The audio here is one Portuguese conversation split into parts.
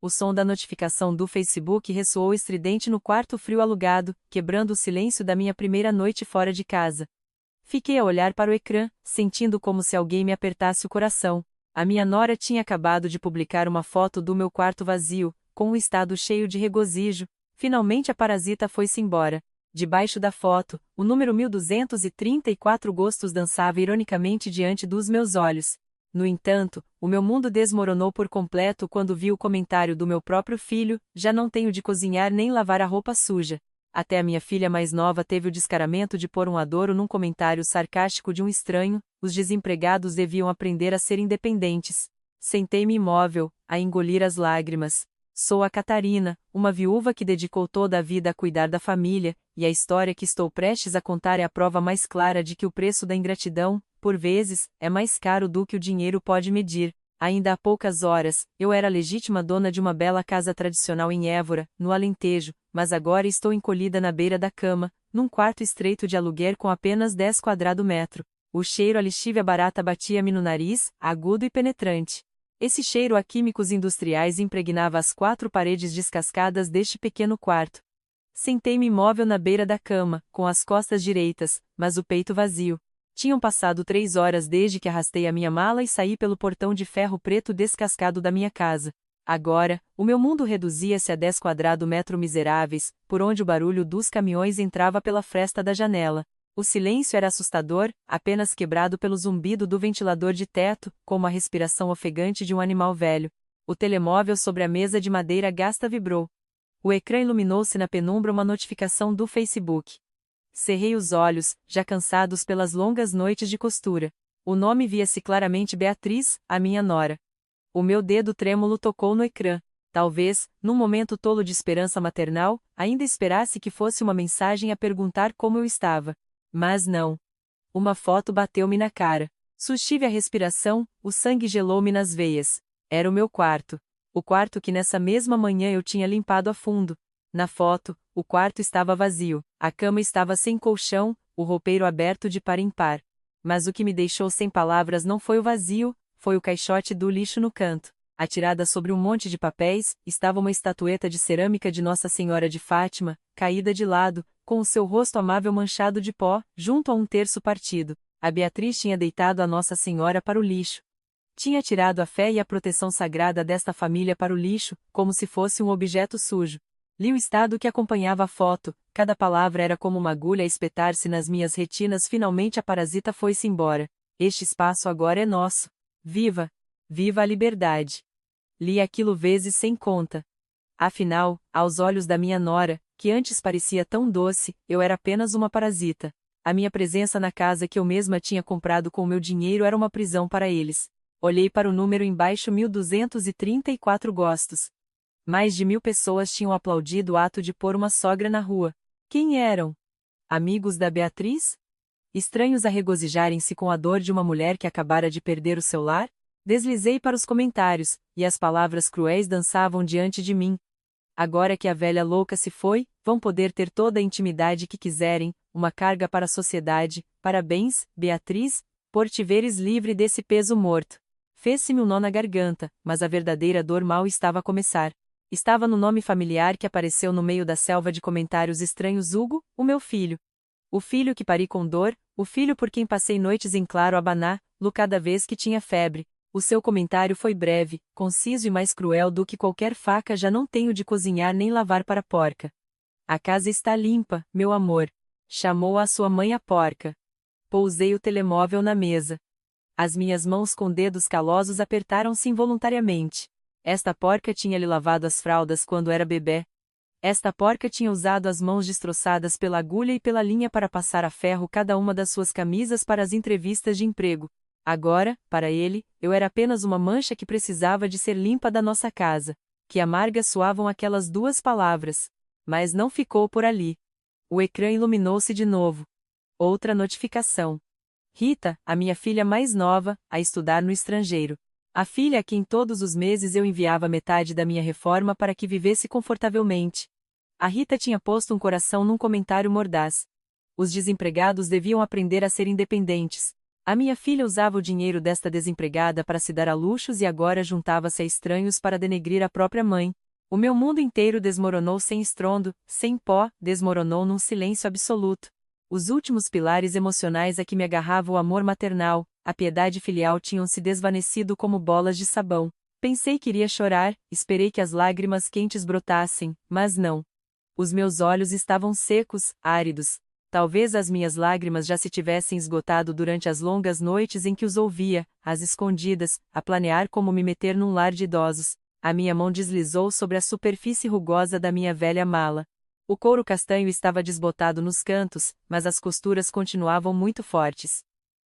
O som da notificação do Facebook ressoou estridente no quarto frio alugado, quebrando o silêncio da minha primeira noite fora de casa. Fiquei a olhar para o ecrã, sentindo como se alguém me apertasse o coração. A minha nora tinha acabado de publicar uma foto do meu quarto vazio, com um estado cheio de regozijo. Finalmente a parasita foi-se embora. Debaixo da foto, o número 1234 gostos dançava ironicamente diante dos meus olhos. No entanto, o meu mundo desmoronou por completo quando vi o comentário do meu próprio filho: já não tenho de cozinhar nem lavar a roupa suja. Até a minha filha mais nova teve o descaramento de pôr um adoro num comentário sarcástico de um estranho: os desempregados deviam aprender a ser independentes. Sentei-me imóvel, a engolir as lágrimas. Sou a Catarina, uma viúva que dedicou toda a vida a cuidar da família, e a história que estou prestes a contar é a prova mais clara de que o preço da ingratidão, por vezes, é mais caro do que o dinheiro pode medir. Ainda há poucas horas, eu era a legítima dona de uma bela casa tradicional em Évora, no Alentejo, mas agora estou encolhida na beira da cama, num quarto estreito de aluguer com apenas 10 quadrados. O cheiro a lexívia barata batia-me no nariz, agudo e penetrante. Esse cheiro a químicos industriais impregnava as 4 paredes descascadas deste pequeno quarto. Sentei-me imóvel na beira da cama, com as costas direitas, mas o peito vazio. Tinham passado 3 horas desde que arrastei a minha mala e saí pelo portão de ferro preto descascado da minha casa. Agora, o meu mundo reduzia-se a 10 quadrados miseráveis, por onde o barulho dos caminhões entrava pela fresta da janela. O silêncio era assustador, apenas quebrado pelo zumbido do ventilador de teto, como a respiração ofegante de um animal velho. O telemóvel sobre a mesa de madeira gasta vibrou. O ecrã iluminou-se na penumbra uma notificação do Facebook. Cerrei os olhos, já cansados pelas longas noites de costura. O nome via-se claramente: Beatriz, a minha nora. O meu dedo trêmulo tocou no ecrã. Talvez, num momento tolo de esperança maternal, ainda esperasse que fosse uma mensagem a perguntar como eu estava. Mas não. Uma foto bateu-me na cara. Sustive a respiração, o sangue gelou-me nas veias. Era o meu quarto. O quarto que nessa mesma manhã eu tinha limpado a fundo. Na foto, o quarto estava vazio, a cama estava sem colchão, o roupeiro aberto de par em par. Mas o que me deixou sem palavras não foi o vazio, foi o caixote do lixo no canto. Atirada sobre um monte de papéis, estava uma estatueta de cerâmica de Nossa Senhora de Fátima, caída de lado, com o seu rosto amável manchado de pó, junto a um terço partido. A Beatriz tinha deitado a Nossa Senhora para o lixo. Tinha tirado a fé e a proteção sagrada desta família para o lixo, como se fosse um objeto sujo. Li o estado que acompanhava a foto, cada palavra era como uma agulha a espetar-se nas minhas retinas. Finalmente a parasita foi-se embora. Este espaço agora é nosso. Viva! Viva a liberdade! Li aquilo vezes sem conta. Afinal, aos olhos da minha nora, que antes parecia tão doce, eu era apenas uma parasita. A minha presença na casa que eu mesma tinha comprado com o meu dinheiro era uma prisão para eles. Olhei para o número embaixo: 1234 gostos. Mais de 1000 pessoas tinham aplaudido o ato de pôr uma sogra na rua. Quem eram? Amigos da Beatriz? Estranhos a regozijarem-se com a dor de uma mulher que acabara de perder o seu lar? Deslizei para os comentários, e as palavras cruéis dançavam diante de mim. Agora que a velha louca se foi, vão poder ter toda a intimidade que quiserem, uma carga para a sociedade. Parabéns, Beatriz, por te veres livre desse peso morto. Fez-se-me um nó na garganta, mas a verdadeira dor mal estava a começar. Estava no nome familiar que apareceu no meio da selva de comentários estranhos: Hugo, o meu filho. O filho que pari com dor, o filho por quem passei noites em claro a abanar-lo cada vez que tinha febre. O seu comentário foi breve, conciso e mais cruel do que qualquer faca: já não tenho de cozinhar nem lavar para a porca. A casa está limpa, meu amor. Chamou a sua mãe a porca. Pousei o telemóvel na mesa. As minhas mãos com dedos calosos apertaram-se involuntariamente. Esta porca tinha lhe lavado as fraldas quando era bebê. Esta porca tinha usado as mãos destroçadas pela agulha e pela linha para passar a ferro cada uma das suas camisas para as entrevistas de emprego. Agora, para ele, eu era apenas uma mancha que precisava de ser limpa da nossa casa. Que amargas soavam aquelas 2 palavras. Mas não ficou por ali. O ecrã iluminou-se de novo. Outra notificação. Rita, a minha filha mais nova, a estudar no estrangeiro. A filha a quem todos os meses eu enviava metade da minha reforma para que vivesse confortavelmente. A Rita tinha posto um coração num comentário mordaz. Os desempregados deviam aprender a ser independentes. A minha filha usava o dinheiro desta desempregada para se dar a luxos e agora juntava-se a estranhos para denegrir a própria mãe. O meu mundo inteiro desmoronou sem estrondo, sem pó, desmoronou num silêncio absoluto. Os últimos pilares emocionais a que me agarrava o amor maternal, a piedade filial tinham se desvanecido como bolas de sabão. Pensei que iria chorar, esperei que as lágrimas quentes brotassem, mas não. Os meus olhos estavam secos, áridos. Talvez as minhas lágrimas já se tivessem esgotado durante as longas noites em que os ouvia, às escondidas, a planear como me meter num lar de idosos. A minha mão deslizou sobre a superfície rugosa da minha velha mala. O couro castanho estava desbotado nos cantos, mas as costuras continuavam muito fortes.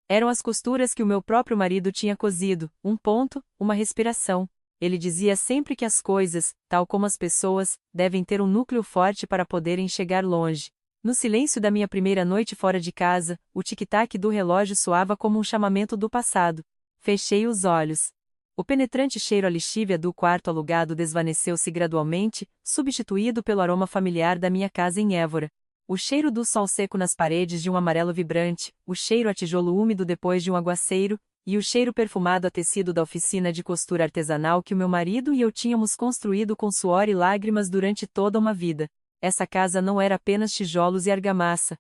Eram as costuras que o meu próprio marido tinha cosido, um ponto, uma respiração. Ele dizia sempre que as coisas, tal como as pessoas, devem ter um núcleo forte para poderem chegar longe. No silêncio da minha primeira noite fora de casa, o tic-tac do relógio soava como um chamamento do passado. Fechei os olhos. O penetrante cheiro a lixívia do quarto alugado desvaneceu-se gradualmente, substituído pelo aroma familiar da minha casa em Évora. O cheiro do sol seco nas paredes de um amarelo vibrante, o cheiro a tijolo úmido depois de um aguaceiro, e o cheiro perfumado a tecido da oficina de costura artesanal que o meu marido e eu tínhamos construído com suor e lágrimas durante toda uma vida. Essa casa não era apenas tijolos e argamassa.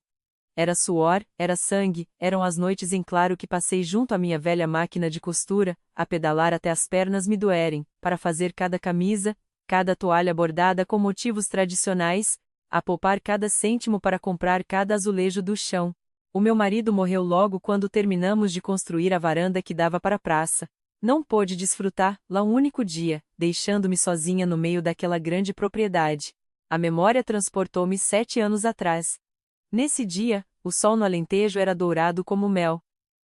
Era suor, era sangue, eram as noites em claro que passei junto à minha velha máquina de costura, a pedalar até as pernas me doerem, para fazer cada camisa, cada toalha bordada com motivos tradicionais, a poupar cada cêntimo para comprar cada azulejo do chão. O meu marido morreu logo quando terminamos de construir a varanda que dava para a praça. Não pôde desfrutar lá um único dia, deixando-me sozinha no meio daquela grande propriedade. A memória transportou-me 7 anos atrás. Nesse dia, o sol no Alentejo era dourado como mel.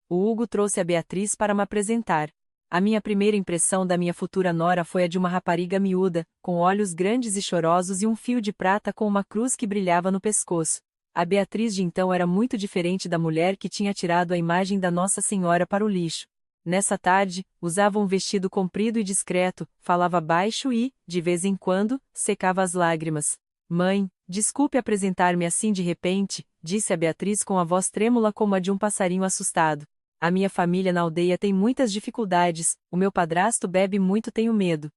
O Hugo trouxe a Beatriz para me apresentar. A minha primeira impressão da minha futura nora foi a de uma rapariga miúda, com olhos grandes e chorosos e um fio de prata com uma cruz que brilhava no pescoço. A Beatriz de então era muito diferente da mulher que tinha tirado a imagem da Nossa Senhora para o lixo. Nessa tarde, usava um vestido comprido e discreto, falava baixo e, de vez em quando, secava as lágrimas. Mãe, desculpe apresentar-me assim de repente, disse a Beatriz com a voz trêmula como a de um passarinho assustado. A minha família na aldeia tem muitas dificuldades, o meu padrasto bebe muito, tenho medo.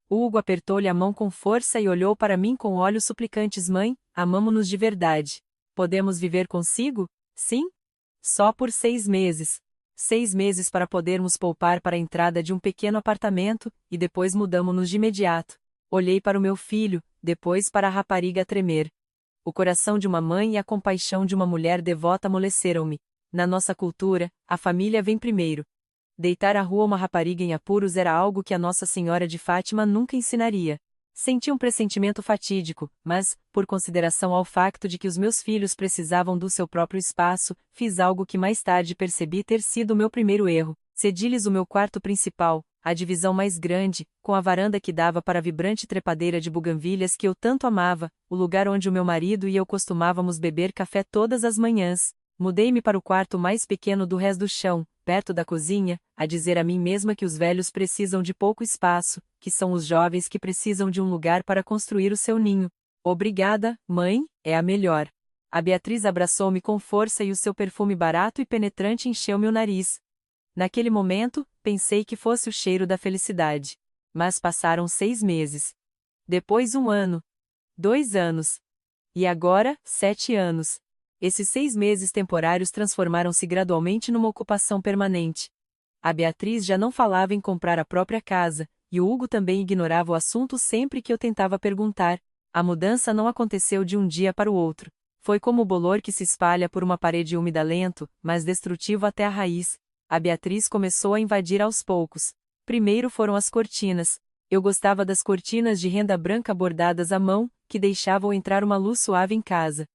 Hugo apertou-lhe a mão com força e olhou para mim com olhos suplicantes. Mãe, amamo-nos de verdade. Podemos viver consigo? Sim? Só por 6 meses. 6 meses para podermos poupar para a entrada de um pequeno apartamento, e depois mudamo-nos de imediato. Olhei para o meu filho, depois para a rapariga a tremer. O coração de uma mãe e a compaixão de uma mulher devota amoleceram-me. Na nossa cultura, a família vem primeiro. Deitar à rua uma rapariga em apuros era algo que a Nossa Senhora de Fátima nunca ensinaria. Senti um pressentimento fatídico, mas, por consideração ao facto de que os meus filhos precisavam do seu próprio espaço, fiz algo que mais tarde percebi ter sido o meu primeiro erro. Cedi-lhes o meu quarto principal, a divisão mais grande, com a varanda que dava para a vibrante trepadeira de buganvílias que eu tanto amava, o lugar onde o meu marido e eu costumávamos beber café todas as manhãs. Mudei-me para o quarto mais pequeno do resto do chão, perto da cozinha, a dizer a mim mesma que os velhos precisam de pouco espaço, que são os jovens que precisam de um lugar para construir o seu ninho. Obrigada, mãe, é a melhor. A Beatriz abraçou-me com força e o seu perfume barato e penetrante encheu-me o nariz. Naquele momento, pensei que fosse o cheiro da felicidade. Mas passaram 6 meses. Depois 1 ano. 2 anos. E agora, 7 anos. Esses 6 meses temporários transformaram-se gradualmente numa ocupação permanente. A Beatriz já não falava em comprar a própria casa, e o Hugo também ignorava o assunto sempre que eu tentava perguntar. A mudança não aconteceu de um dia para o outro. Foi como o bolor que se espalha por uma parede úmida lento, mas destrutivo até a raiz. A Beatriz começou a invadir aos poucos. Primeiro foram as cortinas. Eu gostava das cortinas de renda branca bordadas à mão, que deixavam entrar uma luz suave em casa.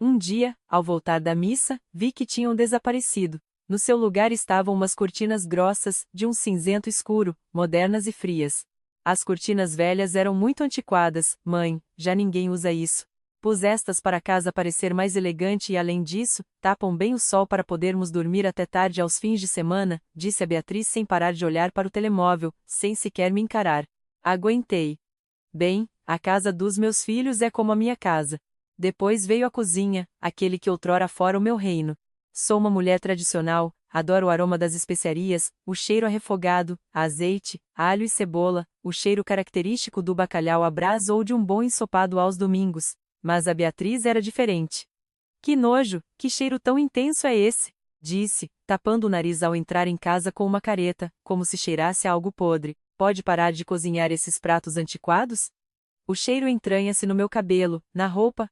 Um dia, ao voltar da missa, vi que tinham desaparecido. No seu lugar estavam umas cortinas grossas, de um cinzento escuro, modernas e frias. As cortinas velhas eram muito antiquadas, mãe, já ninguém usa isso. Pus estas para a casa parecer mais elegante e, além disso, tapam bem o sol para podermos dormir até tarde aos fins de semana, disse a Beatriz sem parar de olhar para o telemóvel, sem sequer me encarar. Aguentei. Bem, a casa dos meus filhos é como a minha casa. Depois veio a cozinha, aquele que outrora fora o meu reino. Sou uma mulher tradicional, adoro o aroma das especiarias, o cheiro a refogado, a azeite, alho e cebola, o cheiro característico do bacalhau à brás ou de um bom ensopado aos domingos. Mas a Beatriz era diferente. Que nojo, que cheiro tão intenso é esse? Disse, tapando o nariz ao entrar em casa com uma careta, como se cheirasse a algo podre. Pode parar de cozinhar esses pratos antiquados? O cheiro entranha-se no meu cabelo, na roupa.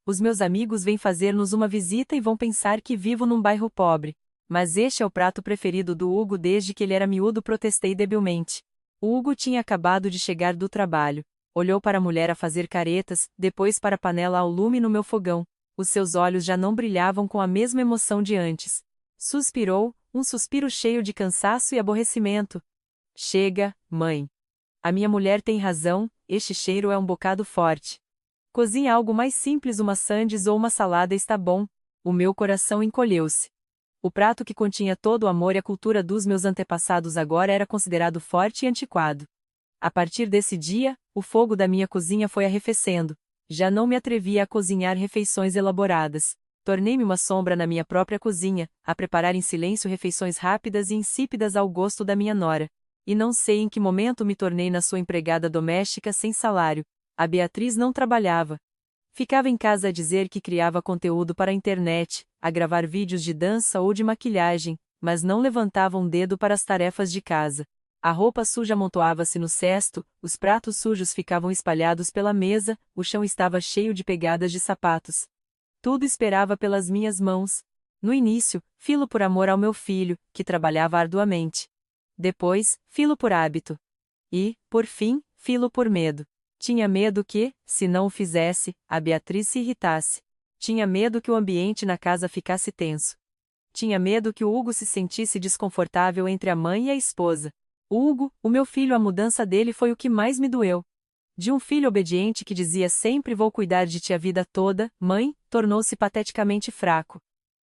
Os meus amigos vêm fazer-nos uma visita e vão pensar que vivo num bairro pobre. Mas este é o prato preferido do Hugo desde que ele era miúdo, protestei debilmente. O Hugo tinha acabado de chegar do trabalho. Olhou para a mulher a fazer caretas, depois para a panela ao lume no meu fogão. Os seus olhos já não brilhavam com a mesma emoção de antes. Suspirou, um suspiro cheio de cansaço e aborrecimento. Chega, mãe. A minha mulher tem razão, este cheiro é um bocado forte. Cozinhe algo mais simples, uma sandes ou uma salada está bom. O meu coração encolheu-se. O prato que continha todo o amor e a cultura dos meus antepassados agora era considerado forte e antiquado. A partir desse dia, o fogo da minha cozinha foi arrefecendo. Já não me atrevia a cozinhar refeições elaboradas. Tornei-me uma sombra na minha própria cozinha, a preparar em silêncio refeições rápidas e insípidas ao gosto da minha nora. E não sei em que momento me tornei na sua empregada doméstica sem salário. A Beatriz não trabalhava. Ficava em casa a dizer que criava conteúdo para a internet, a gravar vídeos de dança ou de maquilhagem, mas não levantava um dedo para as tarefas de casa. A roupa suja amontoava-se no cesto, os pratos sujos ficavam espalhados pela mesa, o chão estava cheio de pegadas de sapatos. Tudo esperava pelas minhas mãos. No início, filo por amor ao meu filho, que trabalhava arduamente. Depois, filo por hábito. E, por fim, filo por medo. Tinha medo que, se não o fizesse, a Beatriz se irritasse. Tinha medo que o ambiente na casa ficasse tenso. Tinha medo que o Hugo se sentisse desconfortável entre a mãe e a esposa. Hugo, o meu filho, a mudança dele foi o que mais me doeu. De um filho obediente que dizia sempre vou cuidar de ti a vida toda, mãe, tornou-se pateticamente fraco.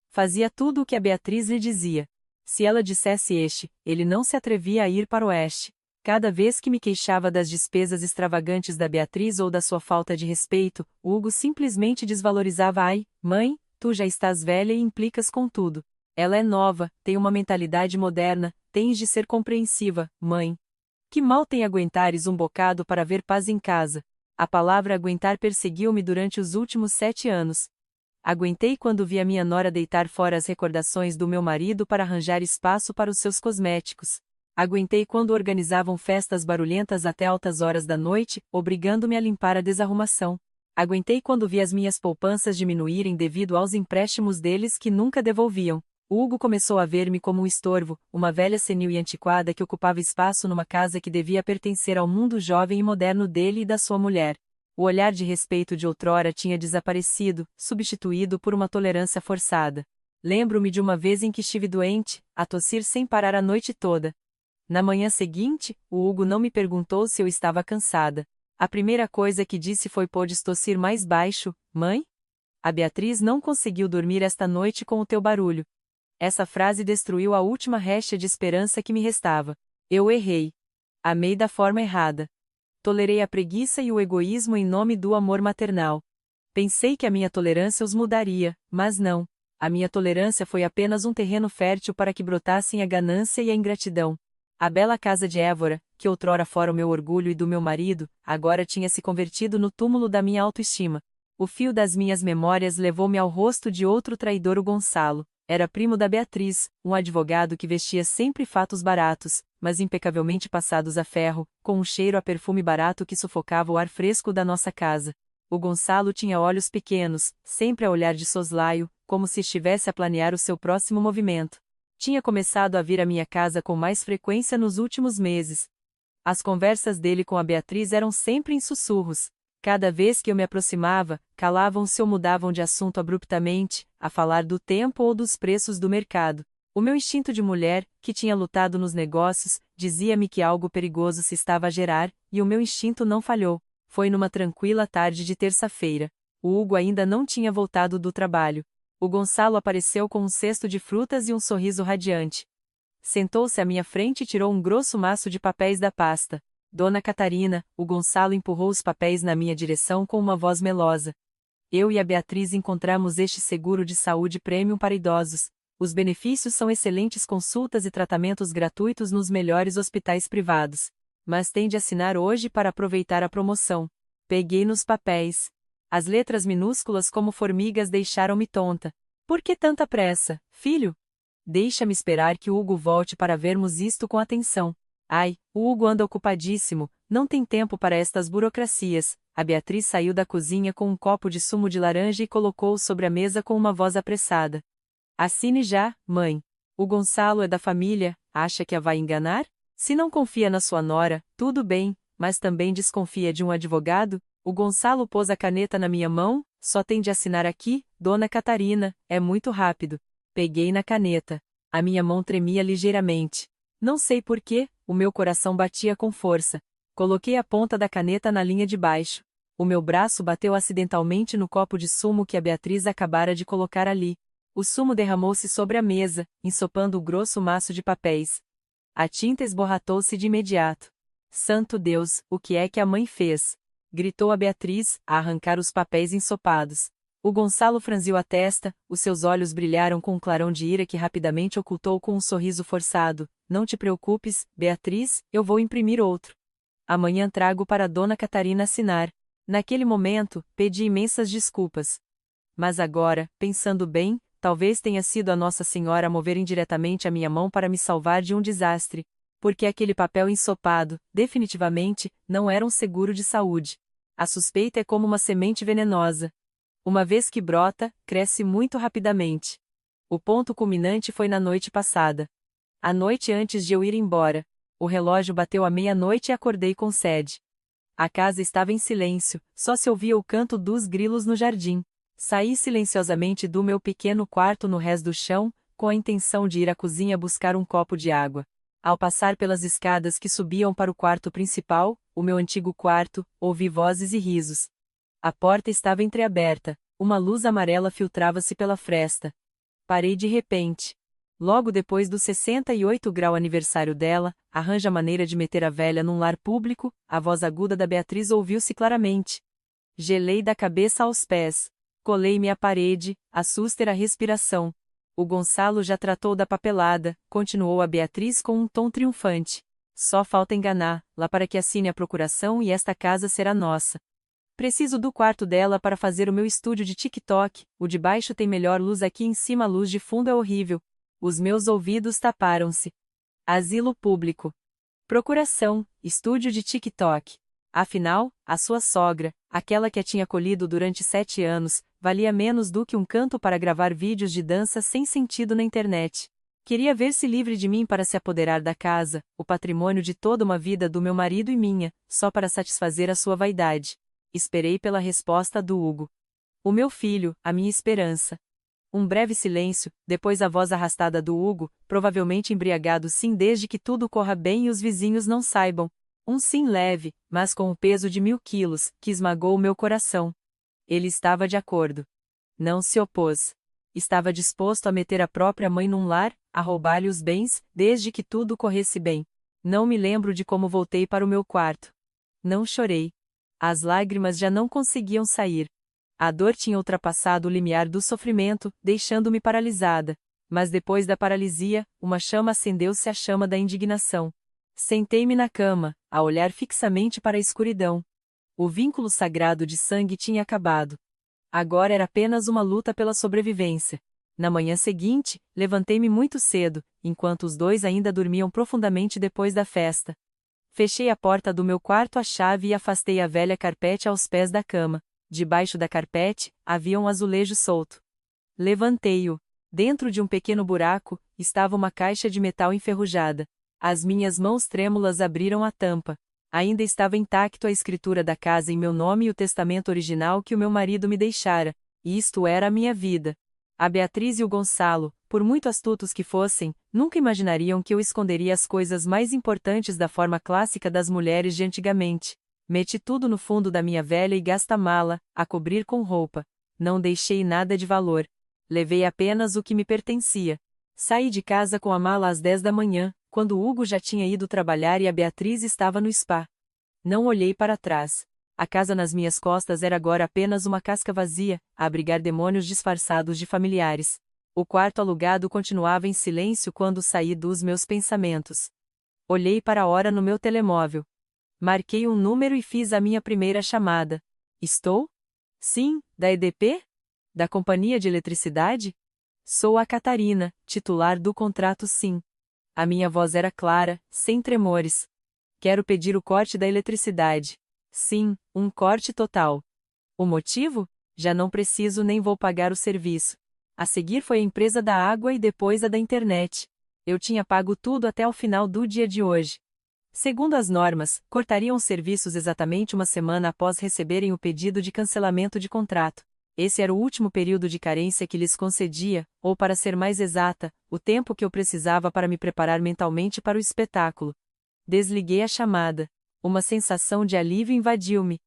Fazia tudo o que a Beatriz lhe dizia. Se ela dissesse ele não se atrevia a ir para o oeste. Cada vez que me queixava das despesas extravagantes da Beatriz ou da sua falta de respeito, Hugo simplesmente desvalorizava. Ai, mãe, tu já estás velha e implicas com tudo. Ela é nova, tem uma mentalidade moderna, tens de ser compreensiva, mãe. Que mal tem aguentares um bocado para ver paz em casa. A palavra aguentar perseguiu-me durante os últimos 7 anos. Aguentei quando vi a minha nora deitar fora as recordações do meu marido para arranjar espaço para os seus cosméticos. Aguentei quando organizavam festas barulhentas até altas horas da noite, obrigando-me a limpar a desarrumação. Aguentei quando vi as minhas poupanças diminuírem devido aos empréstimos deles que nunca devolviam. Hugo começou a ver-me como um estorvo, uma velha senil e antiquada que ocupava espaço numa casa que devia pertencer ao mundo jovem e moderno dele e da sua mulher. O olhar de respeito de outrora tinha desaparecido, substituído por uma tolerância forçada. Lembro-me de uma vez em que estive doente, a tossir sem parar a noite toda. Na manhã seguinte, o Hugo não me perguntou se eu estava cansada. A primeira coisa que disse foi: podes tossir mais baixo, mãe? A Beatriz não conseguiu dormir esta noite com o teu barulho. Essa frase destruiu a última réshia de esperança que me restava. Eu errei. Amei da forma errada. Tolerei a preguiça e o egoísmo em nome do amor maternal. Pensei que a minha tolerância os mudaria, mas não. A minha tolerância foi apenas um terreno fértil para que brotassem a ganância e a ingratidão. A bela casa de Évora, que outrora fora o meu orgulho e do meu marido, agora tinha se convertido no túmulo da minha autoestima. O fio das minhas memórias levou-me ao rosto de outro traidor, o Gonçalo. Era primo da Beatriz, um advogado que vestia sempre fatos baratos, mas impecavelmente passados a ferro, com um cheiro a perfume barato que sufocava o ar fresco da nossa casa. O Gonçalo tinha olhos pequenos, sempre a olhar de soslaio, como se estivesse a planear o seu próximo movimento. Tinha começado a vir à minha casa com mais frequência nos últimos meses. As conversas dele com a Beatriz eram sempre em sussurros. Cada vez que eu me aproximava, calavam-se ou mudavam de assunto abruptamente, a falar do tempo ou dos preços do mercado. O meu instinto de mulher, que tinha lutado nos negócios, dizia-me que algo perigoso se estava a gerar, e o meu instinto não falhou. Foi numa tranquila tarde de terça-feira. O Hugo ainda não tinha voltado do trabalho. O Gonçalo apareceu com um cesto de frutas e um sorriso radiante. Sentou-se à minha frente e tirou um grosso maço de papéis da pasta. Dona Catarina, o Gonçalo empurrou os papéis na minha direção com uma voz melosa. Eu e a Beatriz encontramos este seguro de saúde premium para idosos. Os benefícios são excelentes consultas e tratamentos gratuitos nos melhores hospitais privados. Mas tem de assinar hoje para aproveitar a promoção. Peguei nos papéis. As letras minúsculas como formigas deixaram-me tonta. Por que tanta pressa, filho? Deixa-me esperar que o Hugo volte para vermos isto com atenção. Ai, o Hugo anda ocupadíssimo, não tem tempo para estas burocracias. A Beatriz saiu da cozinha com um copo de sumo de laranja e colocou-o sobre a mesa com uma voz apressada. Assine já, mãe. O Gonçalo é da família, acha que a vai enganar? Se não confia na sua nora, tudo bem, mas também desconfia de um advogado? O Gonçalo pôs a caneta na minha mão, só tem de assinar aqui, Dona Catarina, é muito rápido. Peguei na caneta. A minha mão tremia ligeiramente. Não sei por quê, o meu coração batia com força. Coloquei a ponta da caneta na linha de baixo. O meu braço bateu acidentalmente no copo de sumo que a Beatriz acabara de colocar ali. O sumo derramou-se sobre a mesa, ensopando o grosso maço de papéis. A tinta esborratou-se de imediato. Santo Deus, o que é que a mãe fez? Gritou a Beatriz, a arrancar os papéis ensopados. O Gonçalo franziu a testa, os seus olhos brilharam com um clarão de ira que rapidamente ocultou com um sorriso forçado. Não te preocupes, Beatriz, eu vou imprimir outro. Amanhã trago para Dona Catarina assinar. Naquele momento, pedi imensas desculpas. Mas agora, pensando bem, talvez tenha sido a Nossa Senhora a mover indiretamente a minha mão para me salvar de um desastre, porque aquele papel ensopado, definitivamente, não era um seguro de saúde. A suspeita é como uma semente venenosa. Uma vez que brota, cresce muito rapidamente. O ponto culminante foi na noite passada. A noite antes de eu ir embora. O relógio bateu à meia-noite e acordei com sede. A casa estava em silêncio, só se ouvia o canto dos grilos no jardim. Saí silenciosamente do meu pequeno quarto no rés do chão, com a intenção de ir à cozinha buscar um copo de água. Ao passar pelas escadas que subiam para o quarto principal, o meu antigo quarto, ouvi vozes e risos. A porta estava entreaberta, uma luz amarela filtrava-se pela fresta. Parei de repente. Logo depois do 68º aniversário dela, arranja maneira de meter a velha num lar público, a voz aguda da Beatriz ouviu-se claramente. Gelei da cabeça aos pés. Colei-me à parede, assusta a respiração. O Gonçalo já tratou da papelada, continuou a Beatriz com um tom triunfante. Só falta enganá-la para que assine a procuração e esta casa será nossa. Preciso do quarto dela para fazer o meu estúdio de TikTok, o de baixo tem melhor luz, aqui em cima a luz de fundo é horrível. Os meus ouvidos taparam-se. Asilo público. Procuração, estúdio de TikTok. Afinal, a sua sogra, aquela que a tinha acolhido durante 7 anos, valia menos do que um canto para gravar vídeos de dança sem sentido na internet. Queria ver-se livre de mim para se apoderar da casa, o patrimônio de toda uma vida do meu marido e minha, só para satisfazer a sua vaidade. Esperei pela resposta do Hugo. O meu filho, a minha esperança. Um breve silêncio, depois a voz arrastada do Hugo, provavelmente embriagado, sim, desde que tudo corra bem e os vizinhos não saibam. Um sim leve, mas com o peso de 1000 quilos, que esmagou o meu coração. Ele estava de acordo. Não se opôs. Estava disposto a meter a própria mãe num lar, a roubar-lhe os bens, desde que tudo corresse bem. Não me lembro de como voltei para o meu quarto. Não chorei. As lágrimas já não conseguiam sair. A dor tinha ultrapassado o limiar do sofrimento, deixando-me paralisada. Mas depois da paralisia, uma chama acendeu-se, a chama da indignação. Sentei-me na cama, a olhar fixamente para a escuridão. O vínculo sagrado de sangue tinha acabado. Agora era apenas uma luta pela sobrevivência. Na manhã seguinte, levantei-me muito cedo, enquanto os dois ainda dormiam profundamente depois da festa. Fechei a porta do meu quarto à chave e afastei a velha carpete aos pés da cama. Debaixo da carpete, havia um azulejo solto. Levantei-o. Dentro de um pequeno buraco, estava uma caixa de metal enferrujada. As minhas mãos trêmulas abriram a tampa. Ainda estava intacto a escritura da casa em meu nome e o testamento original que o meu marido me deixara. E isto era a minha vida. A Beatriz e o Gonçalo, por muito astutos que fossem, nunca imaginariam que eu esconderia as coisas mais importantes da forma clássica das mulheres de antigamente. Meti tudo no fundo da minha velha e gasta mala, a cobrir com roupa. Não deixei nada de valor. Levei apenas o que me pertencia. Saí de casa com a mala às 10 da manhã, quando Hugo já tinha ido trabalhar e a Beatriz estava no spa. Não olhei para trás. A casa nas minhas costas era agora apenas uma casca vazia, a abrigar demônios disfarçados de familiares. O quarto alugado continuava em silêncio quando saí dos meus pensamentos. Olhei para a hora no meu telemóvel. Marquei um número e fiz a minha primeira chamada. Estou? Sim, da EDP? Da Companhia de Eletricidade? Sou a Catarina, titular do contrato sim. A minha voz era clara, sem tremores. Quero pedir o corte da eletricidade. Sim, um corte total. O motivo? Já não preciso nem vou pagar o serviço. A seguir foi a empresa da água e depois a da internet. Eu tinha pago tudo até o final do dia de hoje. Segundo as normas, cortariam os serviços exatamente uma semana após receberem o pedido de cancelamento de contrato. Esse era o último período de carência que lhes concedia, ou para ser mais exata, o tempo que eu precisava para me preparar mentalmente para o espetáculo. Desliguei a chamada. Uma sensação de alívio invadiu-me.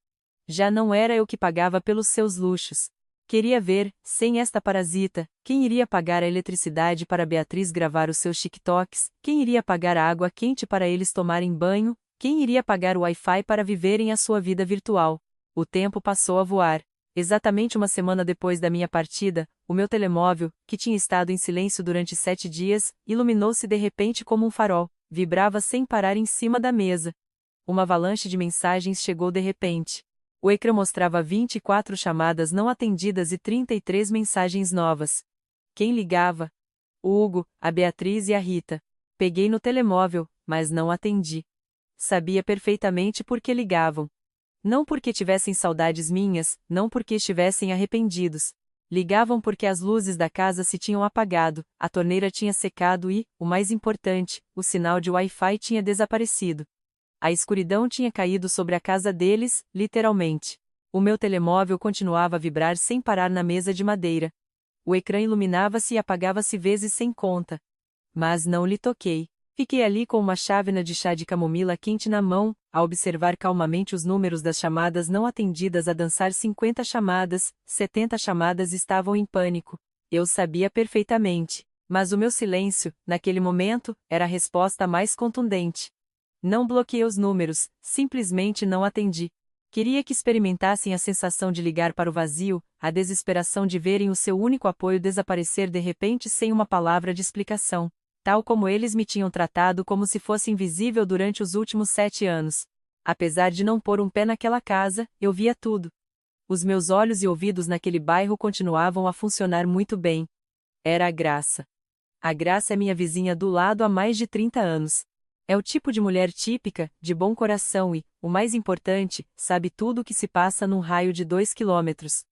Já não era eu que pagava pelos seus luxos. Queria ver, sem esta parasita, quem iria pagar a eletricidade para Beatriz gravar os seus TikToks, quem iria pagar a água quente para eles tomarem banho, quem iria pagar o Wi-Fi para viverem a sua vida virtual. O tempo passou a voar. Exatamente uma semana depois da minha partida, o meu telemóvel, que tinha estado em silêncio durante 7 dias, iluminou-se de repente como um farol, vibrava sem parar em cima da mesa. Uma avalanche de mensagens chegou de repente. O ecrã mostrava 24 chamadas não atendidas e 33 mensagens novas. Quem ligava? O Hugo, a Beatriz e a Rita. Peguei no telemóvel, mas não atendi. Sabia perfeitamente por que ligavam. Não porque tivessem saudades minhas, não porque estivessem arrependidos. Ligavam porque as luzes da casa se tinham apagado, a torneira tinha secado e, o mais importante, o sinal de Wi-Fi tinha desaparecido. A escuridão tinha caído sobre a casa deles, literalmente. O meu telemóvel continuava a vibrar sem parar na mesa de madeira. O ecrã iluminava-se e apagava-se vezes sem conta. Mas não lhe toquei. Fiquei ali com uma chávena de chá de camomila quente na mão, a observar calmamente os números das chamadas não atendidas, a dançar 50 chamadas, 70 chamadas estavam em pânico. Eu sabia perfeitamente. Mas o meu silêncio, naquele momento, era a resposta mais contundente. Não bloqueei os números, simplesmente não atendi. Queria que experimentassem a sensação de ligar para o vazio, a desesperação de verem o seu único apoio desaparecer de repente sem uma palavra de explicação, tal como eles me tinham tratado como se fosse invisível durante os últimos 7 anos. Apesar de não pôr um pé naquela casa, eu via tudo. Os meus olhos e ouvidos naquele bairro continuavam a funcionar muito bem. Era a Graça. A Graça é minha vizinha do lado há mais de 30 anos. É o tipo de mulher típica, de bom coração e, o mais importante, sabe tudo o que se passa num raio de 2 quilômetros.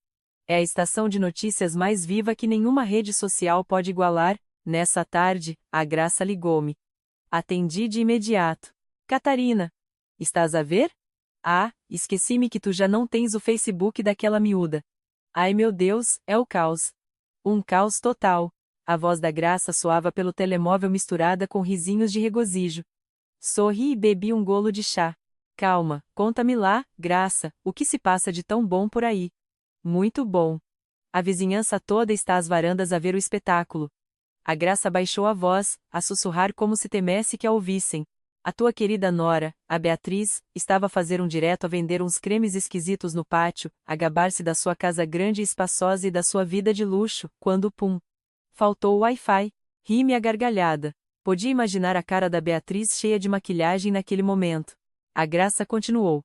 É a estação de notícias mais viva que nenhuma rede social pode igualar. Nessa tarde, a Graça ligou-me. Atendi de imediato. Catarina. Estás a ver? Ah, esqueci-me que tu já não tens o Facebook daquela miúda. Ai meu Deus, é o caos. Um caos total. A voz da Graça soava pelo telemóvel misturada com risinhos de regozijo. Sorri e bebi um golo de chá. Calma, conta-me lá, Graça, o que se passa de tão bom por aí? Muito bom. A vizinhança toda está às varandas a ver o espetáculo. A Graça baixou a voz, a sussurrar como se temesse que a ouvissem. A tua querida nora, a Beatriz, estava a fazer um direto a vender uns cremes esquisitos no pátio, a gabar-se da sua casa grande e espaçosa e da sua vida de luxo, quando pum. Faltou o Wi-Fi. Ri-me a gargalhada. Podia imaginar a cara da Beatriz cheia de maquilhagem naquele momento. A Graça continuou.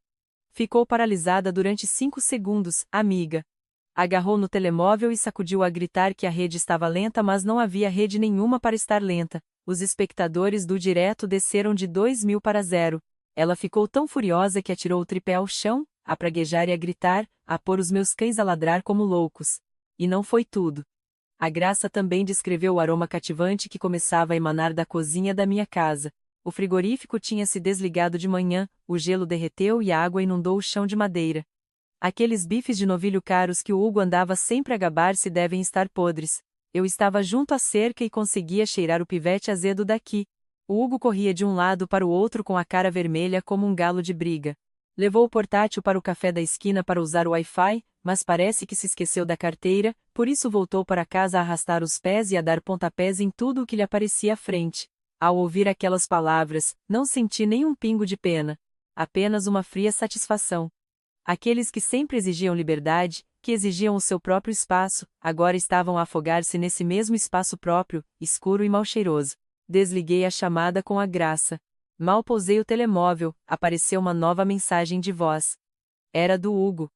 Ficou paralisada durante 5 segundos, amiga. Agarrou no telemóvel e sacudiu a gritar que a rede estava lenta, mas não havia rede nenhuma para estar lenta. Os espectadores do direto desceram de 2.000 para 0. Ela ficou tão furiosa que atirou o tripé ao chão, a praguejar e a gritar, a pôr os meus cães a ladrar como loucos. E não foi tudo. A Graça também descreveu o aroma cativante que começava a emanar da cozinha da minha casa. O frigorífico tinha se desligado de manhã, o gelo derreteu e a água inundou o chão de madeira. Aqueles bifes de novilho caros que o Hugo andava sempre a gabar-se devem estar podres. Eu estava junto à cerca e conseguia cheirar o pivete azedo daqui. O Hugo corria de um lado para o outro com a cara vermelha como um galo de briga. Levou o portátil para o café da esquina para usar o Wi-Fi, mas parece que se esqueceu da carteira, por isso voltou para casa a arrastar os pés e a dar pontapés em tudo o que lhe aparecia à frente. Ao ouvir aquelas palavras, não senti nem um pingo de pena. Apenas uma fria satisfação. Aqueles que sempre exigiam liberdade, que exigiam o seu próprio espaço, agora estavam a afogar-se nesse mesmo espaço próprio, escuro e mal cheiroso. Desliguei a chamada com a graça. Mal pousei o telemóvel, apareceu uma nova mensagem de voz. Era do Hugo.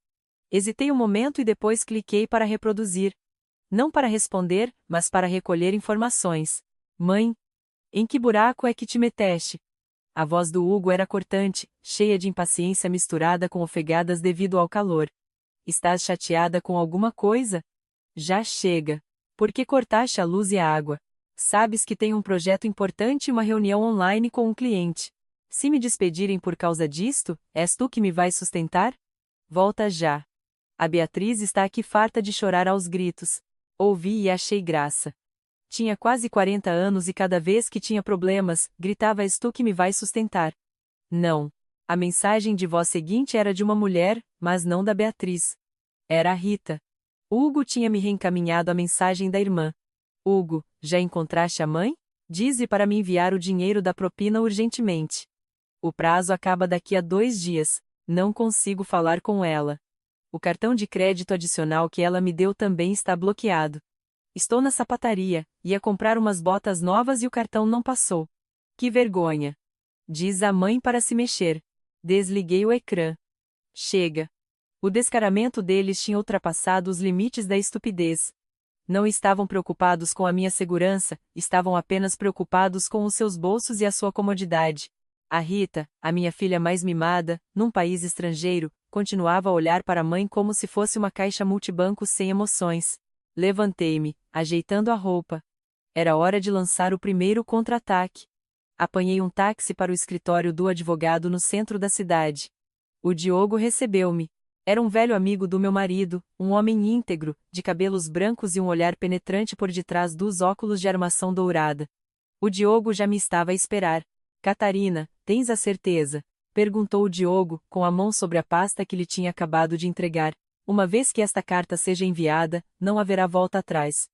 Hesitei um momento e depois cliquei para reproduzir. Não para responder, mas para recolher informações. Mãe, em que buraco é que te meteste? A voz do Hugo era cortante, cheia de impaciência misturada com ofegadas devido ao calor. Estás chateada com alguma coisa? Já chega. Por que cortaste a luz e a água? Sabes que tenho um projeto importante e uma reunião online com um cliente. Se me despedirem por causa disto, és tu que me vais sustentar? Volta já. A Beatriz está aqui farta de chorar aos gritos. Ouvi e achei graça. Tinha quase 40 anos e cada vez que tinha problemas, gritava: és tu que me vais sustentar. Não. A mensagem de voz seguinte era de uma mulher, mas não da Beatriz. Era a Rita. Hugo tinha me reencaminhado a mensagem da irmã. Hugo, já encontraste a mãe? Dize para me enviar o dinheiro da propina urgentemente. O prazo acaba daqui a 2 dias. Não consigo falar com ela. O cartão de crédito adicional que ela me deu também está bloqueado. Estou na sapataria, ia comprar umas botas novas e o cartão não passou. Que vergonha! Diz a mãe para se mexer. Desliguei o ecrã. Chega. O descaramento deles tinha ultrapassado os limites da estupidez. Não estavam preocupados com a minha segurança, estavam apenas preocupados com os seus bolsos e a sua comodidade. A Rita, a minha filha mais mimada, num país estrangeiro, continuava a olhar para a mãe como se fosse uma caixa multibanco sem emoções. Levantei-me, ajeitando a roupa. Era hora de lançar o primeiro contra-ataque. Apanhei um táxi para o escritório do advogado no centro da cidade. O Diogo recebeu-me. Era um velho amigo do meu marido, um homem íntegro, de cabelos brancos e um olhar penetrante por detrás dos óculos de armação dourada. O Diogo já me estava a esperar. Catarina, tens a certeza? Perguntou o Diogo, com a mão sobre a pasta que lhe tinha acabado de entregar. Uma vez que esta carta seja enviada, não haverá volta atrás.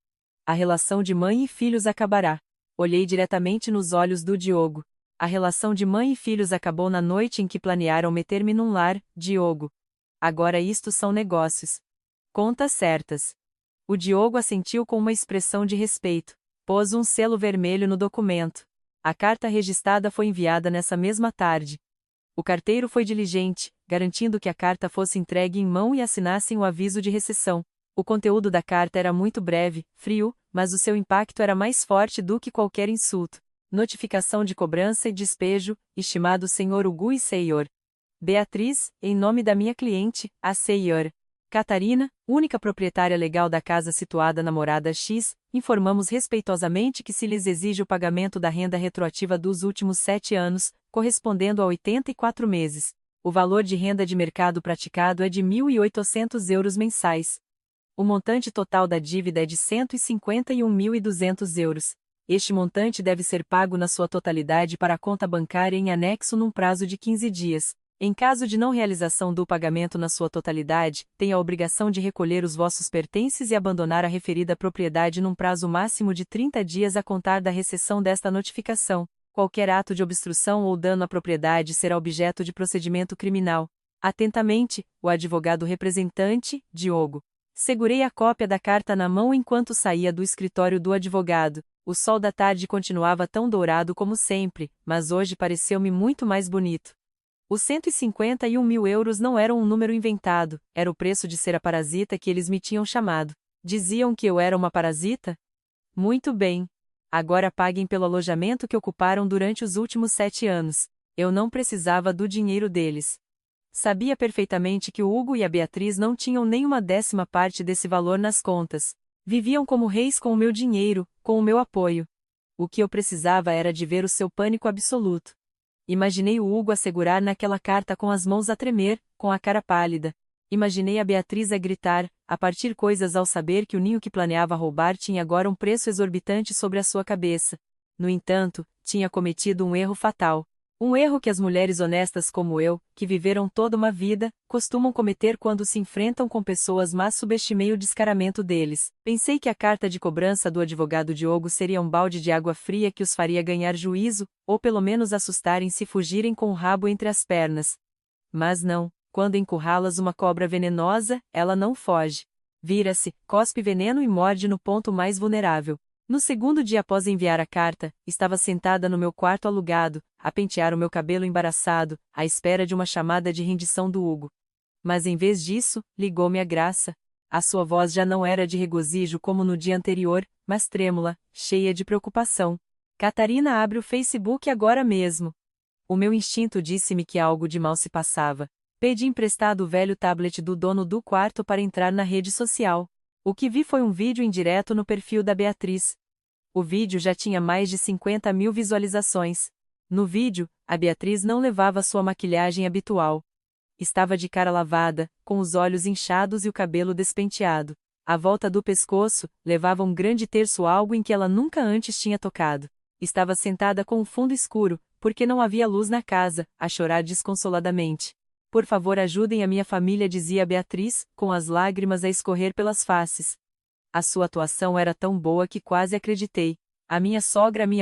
A relação de mãe e filhos acabará. Olhei diretamente nos olhos do Diogo. A relação de mãe e filhos acabou na noite em que planearam meter-me num lar, Diogo. Agora isto são negócios. Contas certas. O Diogo assentiu com uma expressão de respeito. Pôs um selo vermelho no documento. A carta registrada foi enviada nessa mesma tarde. O carteiro foi diligente, garantindo que a carta fosse entregue em mão e assinassem o aviso de recepção. O conteúdo da carta era muito breve, frio, mas o seu impacto era mais forte do que qualquer insulto. Notificação de cobrança e despejo, estimado Sr. Hugo e Sr. Beatriz, em nome da minha cliente, a Sr. Catarina, única proprietária legal da casa situada na Morada X, informamos respeitosamente que se lhes exige o pagamento da renda retroativa dos últimos 7 anos, correspondendo a 84 meses. O valor de renda de mercado praticado é de 1.800 euros mensais. O montante total da dívida é de 151.200 euros. Este montante deve ser pago na sua totalidade para a conta bancária em anexo num prazo de 15 dias. Em caso de não realização do pagamento na sua totalidade, tem a obrigação de recolher os vossos pertences e abandonar a referida propriedade num prazo máximo de 30 dias a contar da recepção desta notificação. Qualquer ato de obstrução ou dano à propriedade será objeto de procedimento criminal. Atentamente, o advogado representante, Diogo. Segurei a cópia da carta na mão enquanto saía do escritório do advogado. O sol da tarde continuava tão dourado como sempre, mas hoje pareceu-me muito mais bonito. Os 151.000 euros não eram um número inventado, era o preço de ser a parasita que eles me tinham chamado. Diziam que eu era uma parasita? Muito bem. Agora paguem pelo alojamento que ocuparam durante os últimos 7 anos. Eu não precisava do dinheiro deles. Sabia perfeitamente que o Hugo e a Beatriz não tinham nem uma 10ª parte desse valor nas contas. Viviam como reis com o meu dinheiro, com o meu apoio. O que eu precisava era de ver o seu pânico absoluto. Imaginei o Hugo a segurar naquela carta com as mãos a tremer, com a cara pálida. Imaginei a Beatriz a gritar, a partir coisas ao saber que o ninho que planeava roubar tinha agora um preço exorbitante sobre a sua cabeça. No entanto, tinha cometido um erro fatal. Um erro que as mulheres honestas como eu, que viveram toda uma vida, costumam cometer quando se enfrentam com pessoas más. Subestimei o descaramento deles. Pensei que a carta de cobrança do advogado Diogo seria um balde de água fria que os faria ganhar juízo, ou pelo menos assustarem-se e fugirem com o rabo entre as pernas. Mas não. Quando encurralas uma cobra venenosa, ela não foge. Vira-se, cospe veneno e morde no ponto mais vulnerável. No segundo dia após enviar a carta, estava sentada no meu quarto alugado, a pentear o meu cabelo embaraçado, à espera de uma chamada de rendição do Hugo. Mas em vez disso, ligou-me a Graça. A sua voz já não era de regozijo como no dia anterior, mas trêmula, cheia de preocupação. Catarina, abre o Facebook agora mesmo. O meu instinto disse-me que algo de mal se passava. Pedi emprestado o velho tablet do dono do quarto para entrar na rede social. O que vi foi um vídeo indireto no perfil da Beatriz. O vídeo já tinha mais de 50.000 visualizações. No vídeo, a Beatriz não levava sua maquilhagem habitual. Estava de cara lavada, com os olhos inchados e o cabelo despenteado. À volta do pescoço, levava um grande terço, algo em que ela nunca antes tinha tocado. Estava sentada com um fundo escuro, porque não havia luz na casa, a chorar desconsoladamente. Por favor, ajudem a minha família, dizia Beatriz, com as lágrimas a escorrer pelas faces. A sua atuação era tão boa que quase acreditei. A minha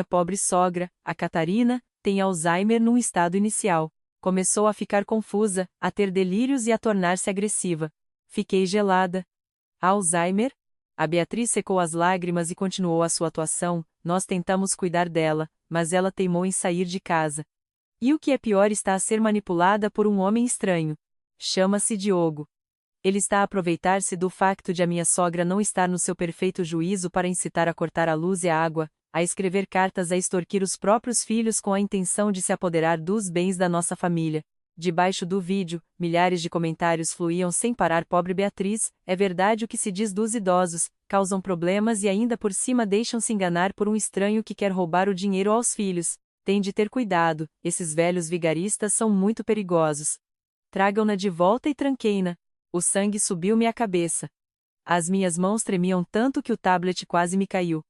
pobre sogra, a Catarina, tem Alzheimer num estado inicial. Começou a ficar confusa, a ter delírios e a tornar-se agressiva. Fiquei gelada. Alzheimer? A Beatriz secou as lágrimas e continuou a sua atuação. Nós tentamos cuidar dela, mas ela teimou em sair de casa. E o que é pior, está a ser manipulada por um homem estranho. Chama-se Diogo. Ele está a aproveitar-se do facto de a minha sogra não estar no seu perfeito juízo para incitar a cortar a luz e a água, a escrever cartas, a extorquir os próprios filhos com a intenção de se apoderar dos bens da nossa família. Debaixo do vídeo, milhares de comentários fluíam sem parar. Pobre Beatriz, é verdade o que se diz dos idosos, causam problemas e ainda por cima deixam-se enganar por um estranho que quer roubar o dinheiro aos filhos. Tem de ter cuidado, esses velhos vigaristas são muito perigosos. Tragam-na de volta e tranquei-na. O sangue subiu-me à cabeça. As minhas mãos tremiam tanto que o tablet quase me caiu.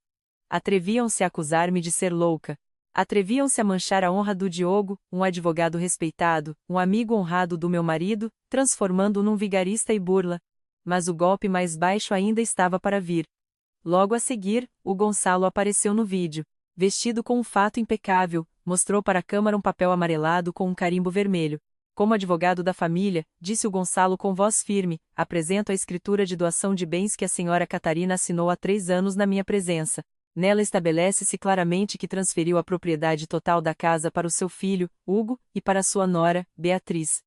Atreviam-se a acusar-me de ser louca. Atreviam-se a manchar a honra do Diogo, um advogado respeitado, um amigo honrado do meu marido, transformando-o num vigarista e burla. Mas o golpe mais baixo ainda estava para vir. Logo a seguir, o Gonçalo apareceu no vídeo. Vestido com um fato impecável, mostrou para a câmara um papel amarelado com um carimbo vermelho. Como advogado da família, disse o Gonçalo com voz firme, apresento a escritura de doação de bens que a senhora Catarina assinou há 3 anos na minha presença. Nela estabelece-se claramente que transferiu a propriedade total da casa para o seu filho, Hugo, e para sua nora, Beatriz.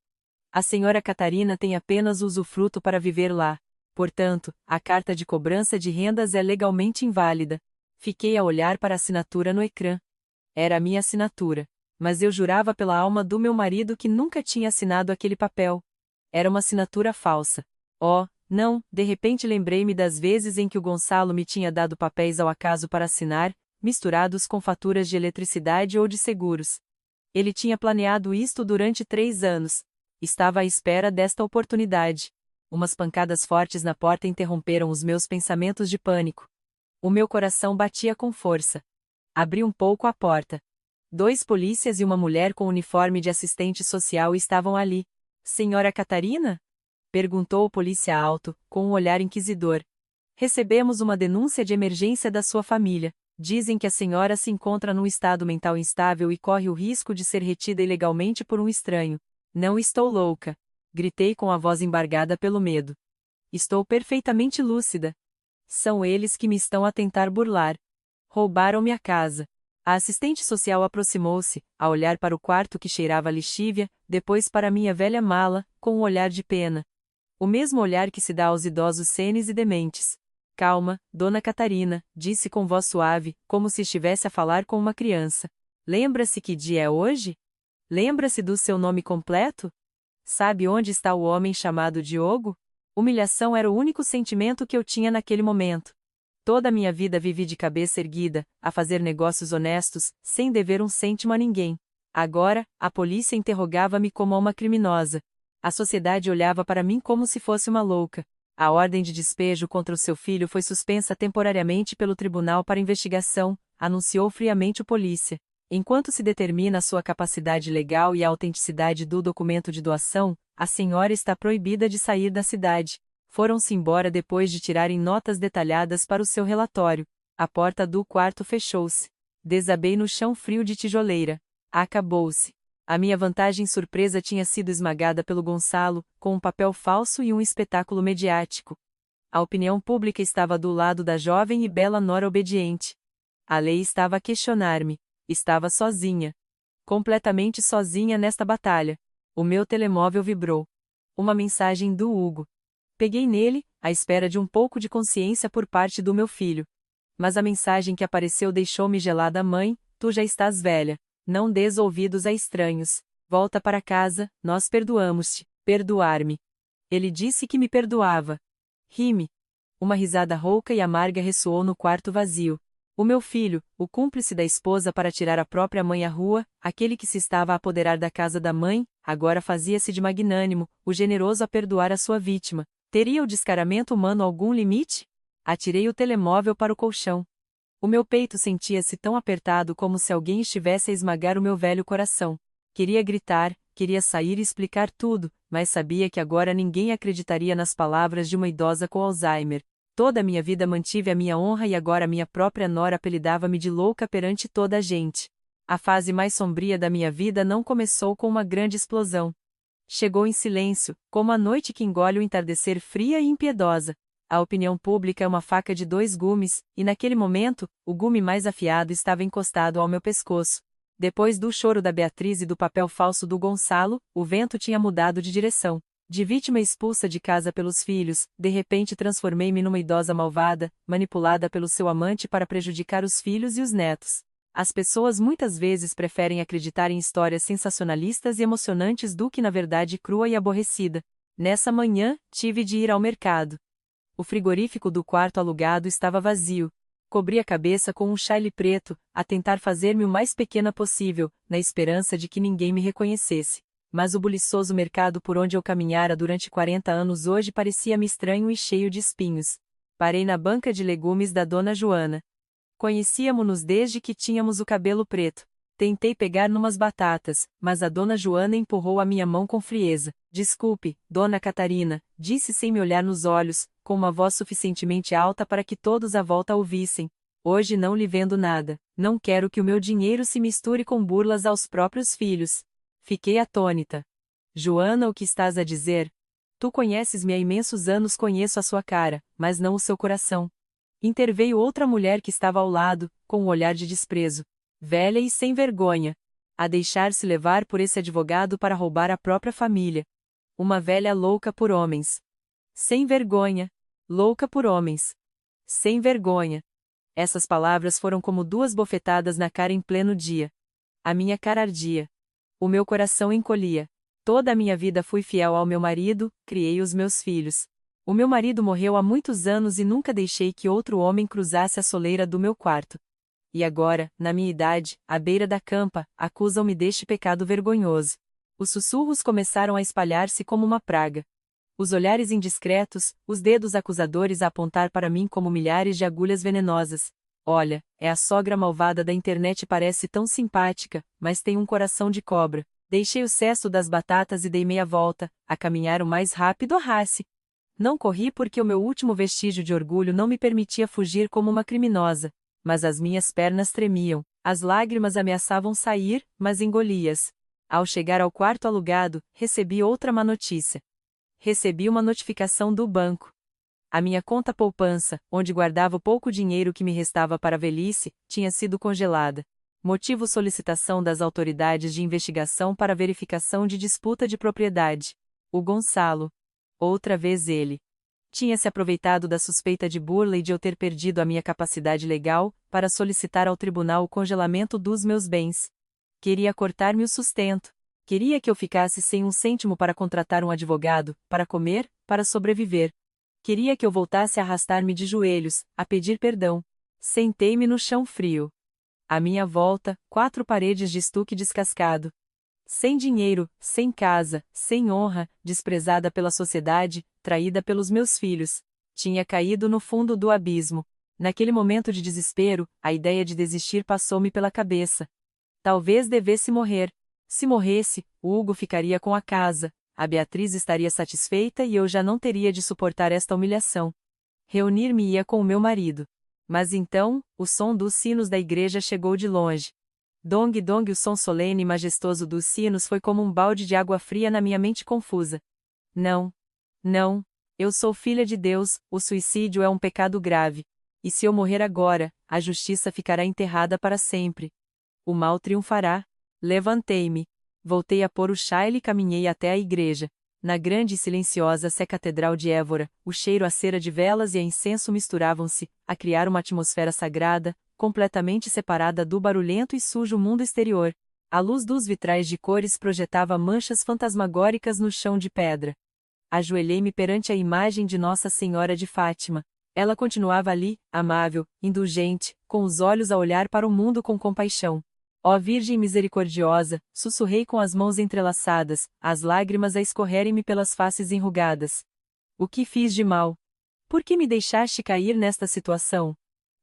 A senhora Catarina tem apenas usufruto para viver lá. Portanto, a carta de cobrança de rendas é legalmente inválida. Fiquei a olhar para a assinatura no ecrã. Era a minha assinatura. Mas eu jurava pela alma do meu marido que nunca tinha assinado aquele papel. Era uma assinatura falsa. Oh, não, de repente lembrei-me das vezes em que o Gonçalo me tinha dado papéis ao acaso para assinar, misturados com faturas de eletricidade ou de seguros. Ele tinha planeado isto durante 3 anos. Estava à espera desta oportunidade. Umas pancadas fortes na porta interromperam os meus pensamentos de pânico. O meu coração batia com força. Abri um pouco a porta. 2 polícias e uma mulher com uniforme de assistente social estavam ali. Senhora Catarina? Perguntou o polícia alto, com um olhar inquisidor. Recebemos uma denúncia de emergência da sua família. Dizem que a senhora se encontra num estado mental instável e corre o risco de ser retida ilegalmente por um estranho. Não estou louca. Gritei com a voz embargada pelo medo. Estou perfeitamente lúcida. São eles que me estão a tentar burlar. Roubaram-me a casa. A assistente social aproximou-se, a olhar para o quarto que cheirava a lixívia, depois para minha velha mala, com um olhar de pena. O mesmo olhar que se dá aos idosos senes e dementes. Calma, dona Catarina, disse com voz suave, como se estivesse a falar com uma criança. Lembra-se que dia é hoje? Lembra-se do seu nome completo? Sabe onde está o homem chamado Diogo? Humilhação era o único sentimento que eu tinha naquele momento. Toda a minha vida vivi de cabeça erguida, a fazer negócios honestos, sem dever um cêntimo a ninguém. Agora, a polícia interrogava-me como a uma criminosa. A sociedade olhava para mim como se fosse uma louca. A ordem de despejo contra o seu filho foi suspensa temporariamente pelo tribunal para investigação, anunciou friamente o polícia. Enquanto se determina a sua capacidade legal e a autenticidade do documento de doação, a senhora está proibida de sair da cidade. Foram-se embora depois de tirarem notas detalhadas para o seu relatório. A porta do quarto fechou-se. Desabei no chão frio de tijoleira. Acabou-se. A minha vantagem surpresa tinha sido esmagada pelo Gonçalo, com um papel falso e um espetáculo mediático. A opinião pública estava do lado da jovem e bela nora obediente. A lei estava a questionar-me. Estava sozinha. Completamente sozinha nesta batalha. O meu telemóvel vibrou. Uma mensagem do Hugo. Peguei nele, à espera de um pouco de consciência por parte do meu filho. Mas a mensagem que apareceu deixou-me gelada. Mãe, tu já estás velha. Não dês ouvidos a estranhos. Volta para casa, nós perdoamos-te. Perdoar-me. Ele disse que me perdoava. Ri-me. Uma risada rouca e amarga ressoou no quarto vazio. O meu filho, o cúmplice da esposa para tirar a própria mãe à rua, aquele que se estava a apoderar da casa da mãe, agora fazia-se de magnânimo, o generoso a perdoar a sua vítima. Teria o descaramento humano algum limite? Atirei o telemóvel para o colchão. O meu peito sentia-se tão apertado como se alguém estivesse a esmagar o meu velho coração. Queria gritar, queria sair e explicar tudo, mas sabia que agora ninguém acreditaria nas palavras de uma idosa com Alzheimer. Toda a minha vida mantive a minha honra e agora minha própria nora apelidava-me de louca perante toda a gente. A fase mais sombria da minha vida não começou com uma grande explosão. Chegou em silêncio, como a noite que engole o entardecer fria e impiedosa. A opinião pública é uma faca de dois gumes, e naquele momento, o gume mais afiado estava encostado ao meu pescoço. Depois do choro da Beatriz e do papel falso do Gonçalo, o vento tinha mudado de direção. De vítima expulsa de casa pelos filhos, de repente transformei-me numa idosa malvada, manipulada pelo seu amante para prejudicar os filhos e os netos. As pessoas muitas vezes preferem acreditar em histórias sensacionalistas e emocionantes do que na verdade crua e aborrecida. Nessa manhã, tive de ir ao mercado. O frigorífico do quarto alugado estava vazio. Cobri a cabeça com um chale preto, a tentar fazer-me o mais pequena possível, na esperança de que ninguém me reconhecesse. Mas o buliçoso mercado por onde eu caminhara durante 40 anos hoje parecia-me estranho e cheio de espinhos. Parei na banca de legumes da dona Joana. Conhecíamo-nos desde que tínhamos o cabelo preto. Tentei pegar numas batatas, mas a dona Joana empurrou a minha mão com frieza. Desculpe, dona Catarina, disse sem me olhar nos olhos, com uma voz suficientemente alta para que todos à volta ouvissem. Hoje não lhe vendo nada. Não quero que o meu dinheiro se misture com burlas aos próprios filhos. Fiquei atônita. Joana, o que estás a dizer? Tu conheces-me há imensos anos, conheço a sua cara, mas não o seu coração. Interveio outra mulher que estava ao lado, com um olhar de desprezo. Velha e sem vergonha. A deixar-se levar por esse advogado para roubar a própria família. Uma velha louca por homens. Sem vergonha. Louca por homens. Sem vergonha. Essas palavras foram como duas bofetadas na cara em pleno dia. A minha cara ardia. O meu coração encolhia. Toda a minha vida fui fiel ao meu marido, criei os meus filhos. O meu marido morreu há muitos anos e nunca deixei que outro homem cruzasse a soleira do meu quarto. E agora, na minha idade, à beira da campa, acusam-me deste pecado vergonhoso. Os sussurros começaram a espalhar-se como uma praga. Os olhares indiscretos, os dedos acusadores a apontar para mim como milhares de agulhas venenosas. Olha, é a sogra malvada da internet, parece tão simpática, mas tem um coração de cobra. Deixei o cesto das batatas e dei meia volta, a caminhar o mais rápido a race. Não corri porque o meu último vestígio de orgulho não me permitia fugir como uma criminosa. Mas as minhas pernas tremiam, as lágrimas ameaçavam sair, mas engoli-as. Ao chegar ao quarto alugado, recebi outra má notícia. Recebi uma notificação do banco. A minha conta poupança, onde guardava o pouco dinheiro que me restava para a velhice, tinha sido congelada. Motivo: solicitação das autoridades de investigação para verificação de disputa de propriedade. O Gonçalo. Outra vez ele. Tinha se aproveitado da suspeita de burla e de eu ter perdido a minha capacidade legal, para solicitar ao tribunal o congelamento dos meus bens. Queria cortar-me o sustento. Queria que eu ficasse sem um cêntimo para contratar um advogado, para comer, para sobreviver. Queria que eu voltasse a arrastar-me de joelhos, a pedir perdão. Sentei-me no chão frio. À minha volta, 4 paredes de estuque descascado. Sem dinheiro, sem casa, sem honra, desprezada pela sociedade, traída pelos meus filhos. Tinha caído no fundo do abismo. Naquele momento de desespero, a ideia de desistir passou-me pela cabeça. Talvez devesse morrer. Se morresse, o Hugo ficaria com a casa, a Beatriz estaria satisfeita e eu já não teria de suportar esta humilhação. Reunir-me-ia com o meu marido. Mas então, o som dos sinos da igreja chegou de longe. Dong dong, o som solene e majestoso dos sinos foi como um balde de água fria na minha mente confusa. Não. Não. Eu sou filha de Deus, o suicídio é um pecado grave. E se eu morrer agora, a justiça ficará enterrada para sempre. O mal triunfará. Levantei-me. Voltei a pôr o chale e caminhei até a igreja. Na grande e silenciosa Sé Catedral de Évora, o cheiro a cera de velas e a incenso misturavam-se, a criar uma atmosfera sagrada, completamente separada do barulhento e sujo mundo exterior. A luz dos vitrais de cores projetava manchas fantasmagóricas no chão de pedra. Ajoelhei-me perante a imagem de Nossa Senhora de Fátima. Ela continuava ali, amável, indulgente, com os olhos a olhar para o mundo com compaixão. Ó Virgem misericordiosa, sussurrei com as mãos entrelaçadas, as lágrimas a escorrerem-me pelas faces enrugadas. O que fiz de mal? Por que me deixaste cair nesta situação?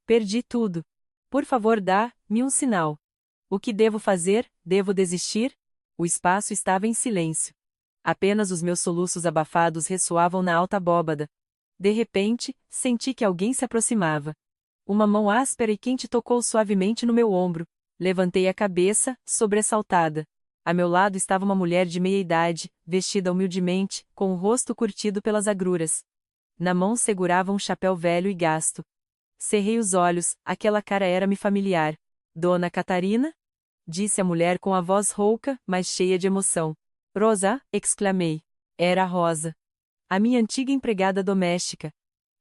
Perdi tudo. Por favor, dá-me um sinal. O que devo fazer? Devo desistir? O espaço estava em silêncio. Apenas os meus soluços abafados ressoavam na alta abóbada. De repente, senti que alguém se aproximava. Uma mão áspera e quente tocou suavemente no meu ombro. Levantei a cabeça, sobressaltada. A meu lado estava uma mulher de meia idade, vestida humildemente, com o rosto curtido pelas agruras. Na mão segurava um chapéu velho e gasto. Cerrei os olhos, aquela cara era-me familiar. Dona Catarina? Disse a mulher com a voz rouca, mas cheia de emoção. Rosa, exclamei. Era a Rosa. A minha antiga empregada doméstica.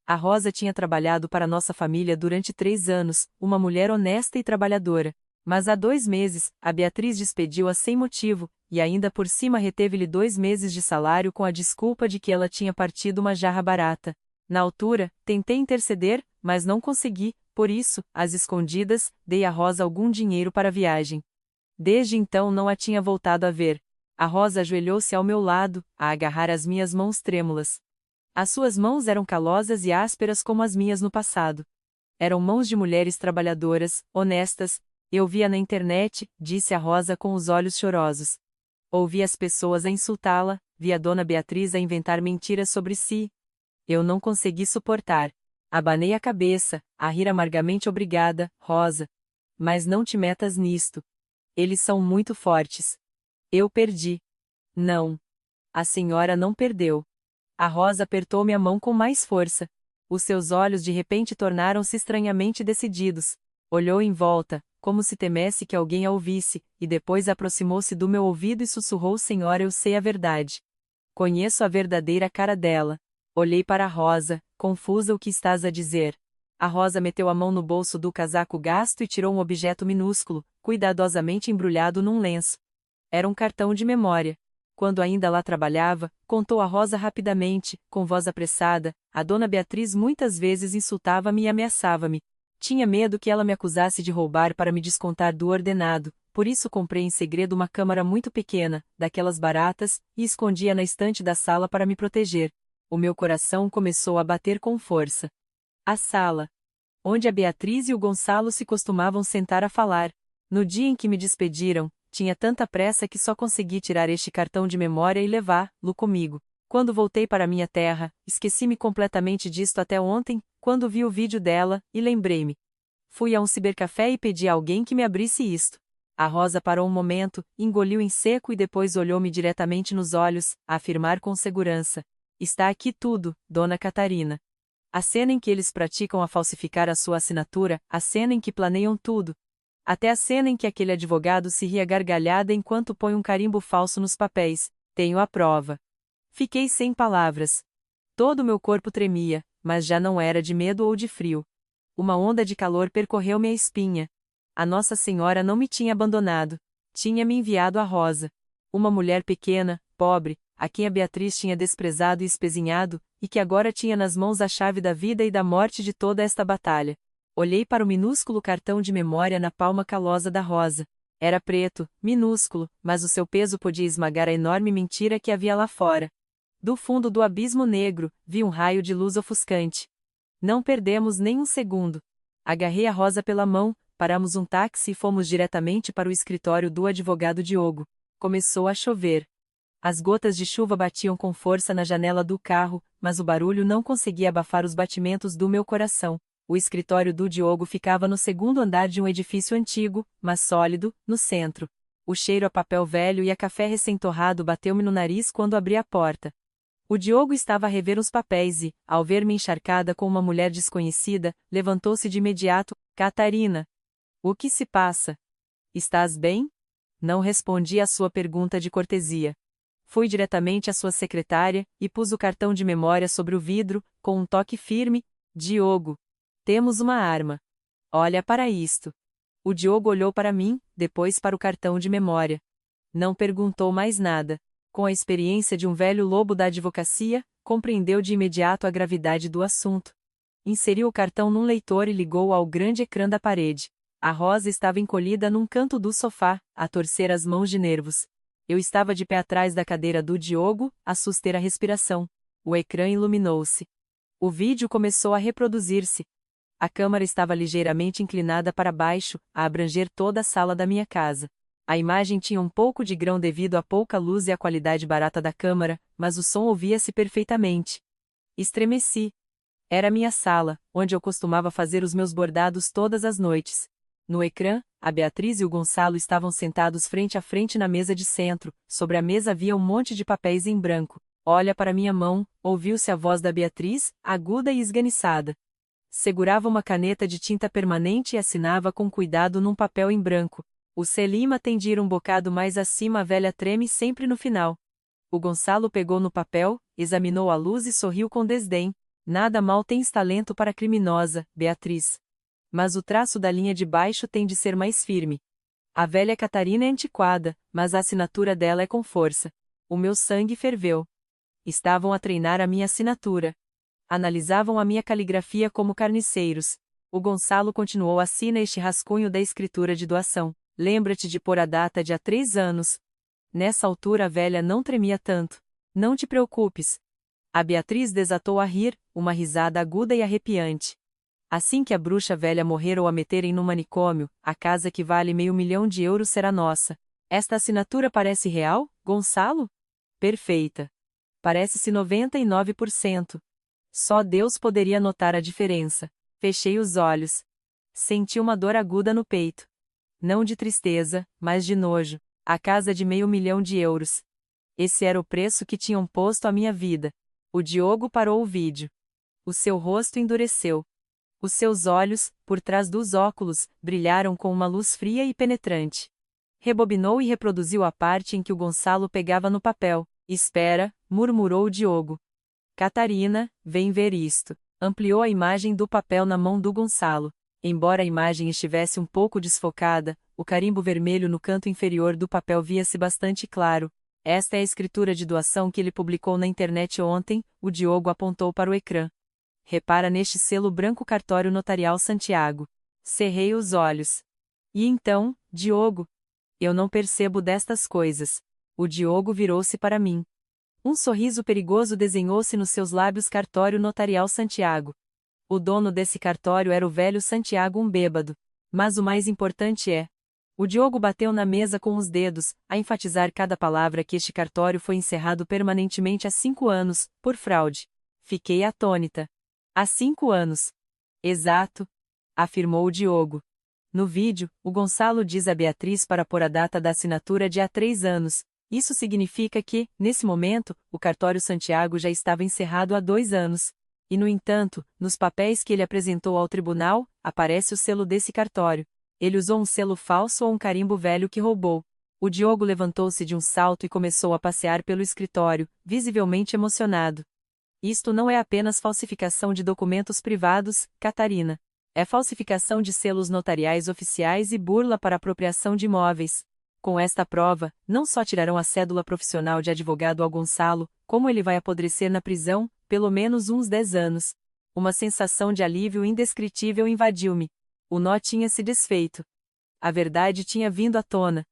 A Rosa tinha trabalhado para nossa família durante 3 anos, uma mulher honesta e trabalhadora. Mas há 2 meses, a Beatriz despediu-a sem motivo, e ainda por cima reteve-lhe 2 meses de salário com a desculpa de que ela tinha partido uma jarra barata. Na altura, tentei interceder, mas não consegui, por isso, às escondidas, dei a Rosa algum dinheiro para a viagem. Desde então não a tinha voltado a ver. A Rosa ajoelhou-se ao meu lado, a agarrar as minhas mãos trêmulas. As suas mãos eram calosas e ásperas como as minhas no passado. Eram mãos de mulheres trabalhadoras, honestas. Eu via na internet, disse a Rosa com os olhos chorosos. Ouvi as pessoas a insultá-la, vi a dona Beatriz a inventar mentiras sobre si. Eu não consegui suportar. Abanei a cabeça, a rir amargamente. Obrigada, Rosa. Mas não te metas nisto. Eles são muito fortes. Eu perdi. Não. A senhora não perdeu. A Rosa apertou-me a mão com mais força. Os seus olhos de repente tornaram-se estranhamente decididos. Olhou em volta, como se temesse que alguém a ouvisse, e depois aproximou-se do meu ouvido e sussurrou: Senhora, eu sei a verdade. Conheço a verdadeira cara dela. Olhei para a Rosa, confusa: o que estás a dizer? A Rosa meteu a mão no bolso do casaco gasto e tirou um objeto minúsculo, cuidadosamente embrulhado num lenço. Era um cartão de memória. Quando ainda lá trabalhava, contou a Rosa rapidamente, com voz apressada, a dona Beatriz muitas vezes insultava-me e ameaçava-me. Tinha medo que ela me acusasse de roubar para me descontar do ordenado, por isso comprei em segredo uma câmara muito pequena, daquelas baratas, e escondi-a na estante da sala para me proteger. O meu coração começou a bater com força. A sala, onde a Beatriz e o Gonçalo se costumavam sentar a falar. No dia em que me despediram, tinha tanta pressa que só consegui tirar este cartão de memória e levá-lo comigo. Quando voltei para minha terra, esqueci-me completamente disto até ontem, quando vi o vídeo dela, e lembrei-me. Fui a um cibercafé e pedi a alguém que me abrisse isto. A Rosa parou um momento, engoliu em seco e depois olhou-me diretamente nos olhos, a afirmar com segurança. Está aqui tudo, Dona Catarina. A cena em que eles praticam a falsificar a sua assinatura, a cena em que planeiam tudo. Até a cena em que aquele advogado se ri à gargalhada enquanto põe um carimbo falso nos papéis. Tenho a prova. Fiquei sem palavras. Todo o meu corpo tremia, mas já não era de medo ou de frio. Uma onda de calor percorreu-me a espinha. A Nossa Senhora não me tinha abandonado. Tinha me enviado a Rosa. Uma mulher pequena, pobre, a quem a Beatriz tinha desprezado e espezinhado, e que agora tinha nas mãos a chave da vida e da morte de toda esta batalha. Olhei para o minúsculo cartão de memória na palma calosa da Rosa. Era preto, minúsculo, mas o seu peso podia esmagar a enorme mentira que havia lá fora. Do fundo do abismo negro, vi um raio de luz ofuscante. Não perdemos nem um segundo. Agarrei a Rosa pela mão, paramos um táxi e fomos diretamente para o escritório do advogado Diogo. Começou a chover. As gotas de chuva batiam com força na janela do carro, mas o barulho não conseguia abafar os batimentos do meu coração. O escritório do Diogo ficava no segundo andar de um edifício antigo, mas sólido, no centro. O cheiro a papel velho e a café recém-torrado bateu-me no nariz quando abri a porta. O Diogo estava a rever os papéis e, ao ver-me encharcada com uma mulher desconhecida, levantou-se de imediato. Catarina! O que se passa? Estás bem? Não respondi à sua pergunta de cortesia. Fui diretamente à sua secretária, e pus o cartão de memória sobre o vidro, com um toque firme. Diogo! Temos uma arma. Olha para isto. O Diogo olhou para mim, depois para o cartão de memória. Não perguntou mais nada. Com a experiência de um velho lobo da advocacia, compreendeu de imediato a gravidade do assunto. Inseriu o cartão num leitor e ligou-o ao grande ecrã da parede. A Rosa estava encolhida num canto do sofá, a torcer as mãos de nervos. Eu estava de pé atrás da cadeira do Diogo, a suster a respiração. O ecrã iluminou-se. O vídeo começou a reproduzir-se. A câmera estava ligeiramente inclinada para baixo, a abranger toda a sala da minha casa. A imagem tinha um pouco de grão devido à pouca luz e à qualidade barata da câmera, mas o som ouvia-se perfeitamente. Estremeci. Era minha sala, onde eu costumava fazer os meus bordados todas as noites. No ecrã, a Beatriz e o Gonçalo estavam sentados frente a frente na mesa de centro. Sobre a mesa havia um monte de papéis em branco. Olha para minha mão, ouviu-se a voz da Beatriz, aguda e esganiçada. Segurava uma caneta de tinta permanente e assinava com cuidado num papel em branco. O selim a tendir um bocado mais acima, a velha treme sempre no final. O Gonçalo pegou no papel, examinou a luz e sorriu com desdém. Nada mal tens talento para criminosa, Beatriz. Mas o traço da linha de baixo tem de ser mais firme. A velha Catarina é antiquada, mas a assinatura dela é com força. O meu sangue ferveu. Estavam a treinar a minha assinatura. Analisavam a minha caligrafia como carniceiros. O Gonçalo continuou: assina este rascunho da escritura de doação. Lembra-te de pôr a data de há 3 anos. Nessa altura a velha não tremia tanto. Não te preocupes. A Beatriz desatou a rir, uma risada aguda e arrepiante. Assim que a bruxa velha morrer ou a meterem no manicômio, a casa que vale €500.000 será nossa. Esta assinatura parece real, Gonçalo? Perfeita. Parece-se 99%. Só Deus poderia notar a diferença. Fechei os olhos. Senti uma dor aguda no peito. Não de tristeza, mas de nojo. A casa de €500.000. Esse era o preço que tinham posto à minha vida. O Diogo parou o vídeo. O seu rosto endureceu. Os seus olhos, por trás dos óculos, brilharam com uma luz fria e penetrante. Rebobinou e reproduziu a parte em que o Gonçalo pegava no papel. Espera, murmurou o Diogo. Catarina, vem ver isto. Ampliou a imagem do papel na mão do Gonçalo. Embora a imagem estivesse um pouco desfocada, o carimbo vermelho no canto inferior do papel via-se bastante claro. Esta é a escritura de doação que ele publicou na internet ontem. O Diogo apontou para o ecrã. Repara neste selo branco: Cartório Notarial Santiago. Cerrei os olhos. E então, Diogo? Eu não percebo destas coisas. O Diogo virou-se para mim. Um sorriso perigoso desenhou-se nos seus lábios. Cartório Notarial Santiago. O dono desse cartório era o velho Santiago, um bêbado. Mas o mais importante é... O Diogo bateu na mesa com os dedos, a enfatizar cada palavra: que este cartório foi encerrado permanentemente há 5 anos, por fraude. Fiquei atônita. Há 5 anos. Exato, afirmou o Diogo. No vídeo, o Gonçalo diz a Beatriz para pôr a data da assinatura de há 3 anos. Isso significa que, nesse momento, o cartório Santiago já estava encerrado há 2 anos. E, no entanto, nos papéis que ele apresentou ao tribunal, aparece o selo desse cartório. Ele usou um selo falso ou um carimbo velho que roubou. O Diogo levantou-se de um salto e começou a passear pelo escritório, visivelmente emocionado. Isto não é apenas falsificação de documentos privados, Catarina. É falsificação de selos notariais oficiais e burla para apropriação de imóveis. Com esta prova, não só tirarão a cédula profissional de advogado ao Gonçalo, como ele vai apodrecer na prisão, pelo menos uns 10 anos. Uma sensação de alívio indescritível invadiu-me. O nó tinha se desfeito. A verdade tinha vindo à tona.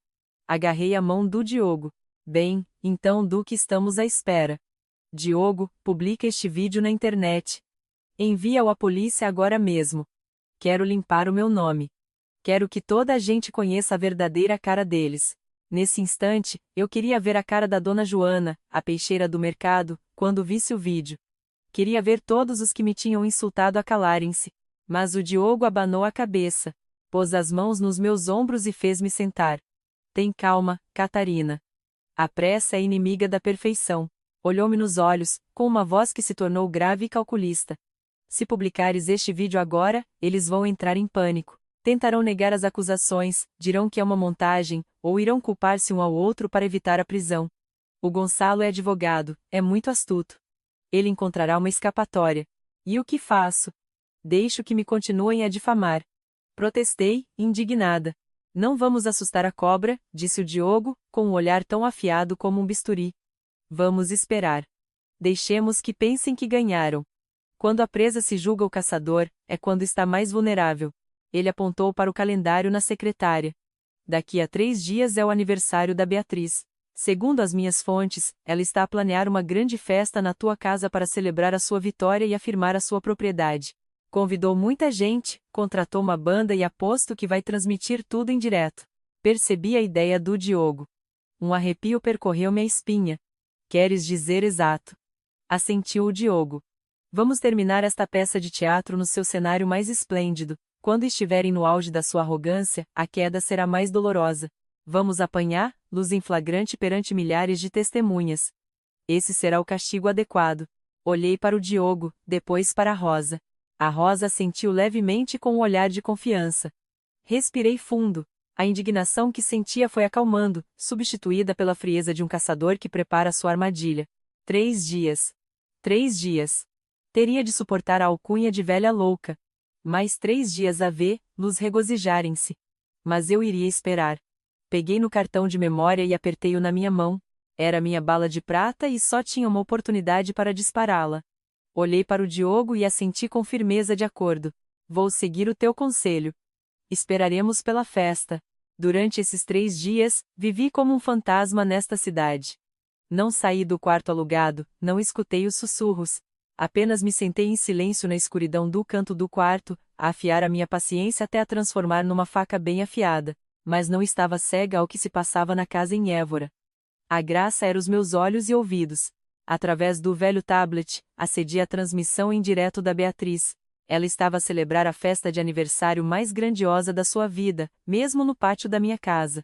Agarrei a mão do Diogo. Bem, então do que estamos à espera? Diogo, publica este vídeo na internet. Envia-o à polícia agora mesmo. Quero limpar o meu nome. Quero que toda a gente conheça a verdadeira cara deles. Nesse instante, eu queria ver a cara da dona Joana, a peixeira do mercado, quando visse o vídeo. Queria ver todos os que me tinham insultado a calarem-se. Mas o Diogo abanou a cabeça, pôs as mãos nos meus ombros e fez-me sentar. Tem calma, Catarina. A pressa é inimiga da perfeição. Olhou-me nos olhos, com uma voz que se tornou grave e calculista. Se publicares este vídeo agora, eles vão entrar em pânico. Tentarão negar as acusações, dirão que é uma montagem, ou irão culpar-se um ao outro para evitar a prisão. O Gonçalo é advogado, é muito astuto. Ele encontrará uma escapatória. E o que faço? Deixo que me continuem a difamar. Protestei, indignada. Não vamos assustar a cobra, disse o Diogo, com um olhar tão afiado como um bisturi. Vamos esperar. Deixemos que pensem que ganharam. Quando a presa se julga o caçador, é quando está mais vulnerável. Ele apontou para o calendário na secretária. Daqui a 3 dias é o aniversário da Beatriz. Segundo as minhas fontes, ela está a planear uma grande festa na tua casa para celebrar a sua vitória e afirmar a sua propriedade. Convidou muita gente, contratou uma banda e aposto que vai transmitir tudo em direto. Percebi a ideia do Diogo. Um arrepio percorreu-me a espinha. Queres dizer exato? Assentiu o Diogo. Vamos terminar esta peça de teatro no seu cenário mais esplêndido. Quando estiverem no auge da sua arrogância, a queda será mais dolorosa. Vamos apanhar, luz em flagrante perante milhares de testemunhas. Esse será o castigo adequado. Olhei para o Diogo, depois para a Rosa. A Rosa assentiu levemente com um olhar de confiança. Respirei fundo. A indignação que sentia foi acalmando, substituída pela frieza de um caçador que prepara sua armadilha. 3 dias. 3 dias. Teria de suportar a alcunha de velha louca. Mais 3 dias a vê-los regozijarem-se. Mas eu iria esperar. Peguei no cartão de memória e apertei-o na minha mão. Era minha bala de prata e só tinha uma oportunidade para dispará-la. Olhei para o Diogo e assenti com firmeza de acordo. Vou seguir o teu conselho. Esperaremos pela festa. Durante esses 3 dias, vivi como um fantasma nesta cidade. Não saí do quarto alugado, não escutei os sussurros. Apenas me sentei em silêncio na escuridão do canto do quarto, a afiar a minha paciência até a transformar numa faca bem afiada. Mas não estava cega ao que se passava na casa em Évora. A graça era os meus olhos e ouvidos. Através do velho tablet, acedi à transmissão em direto da Beatriz. Ela estava a celebrar a festa de aniversário mais grandiosa da sua vida, mesmo no pátio da minha casa.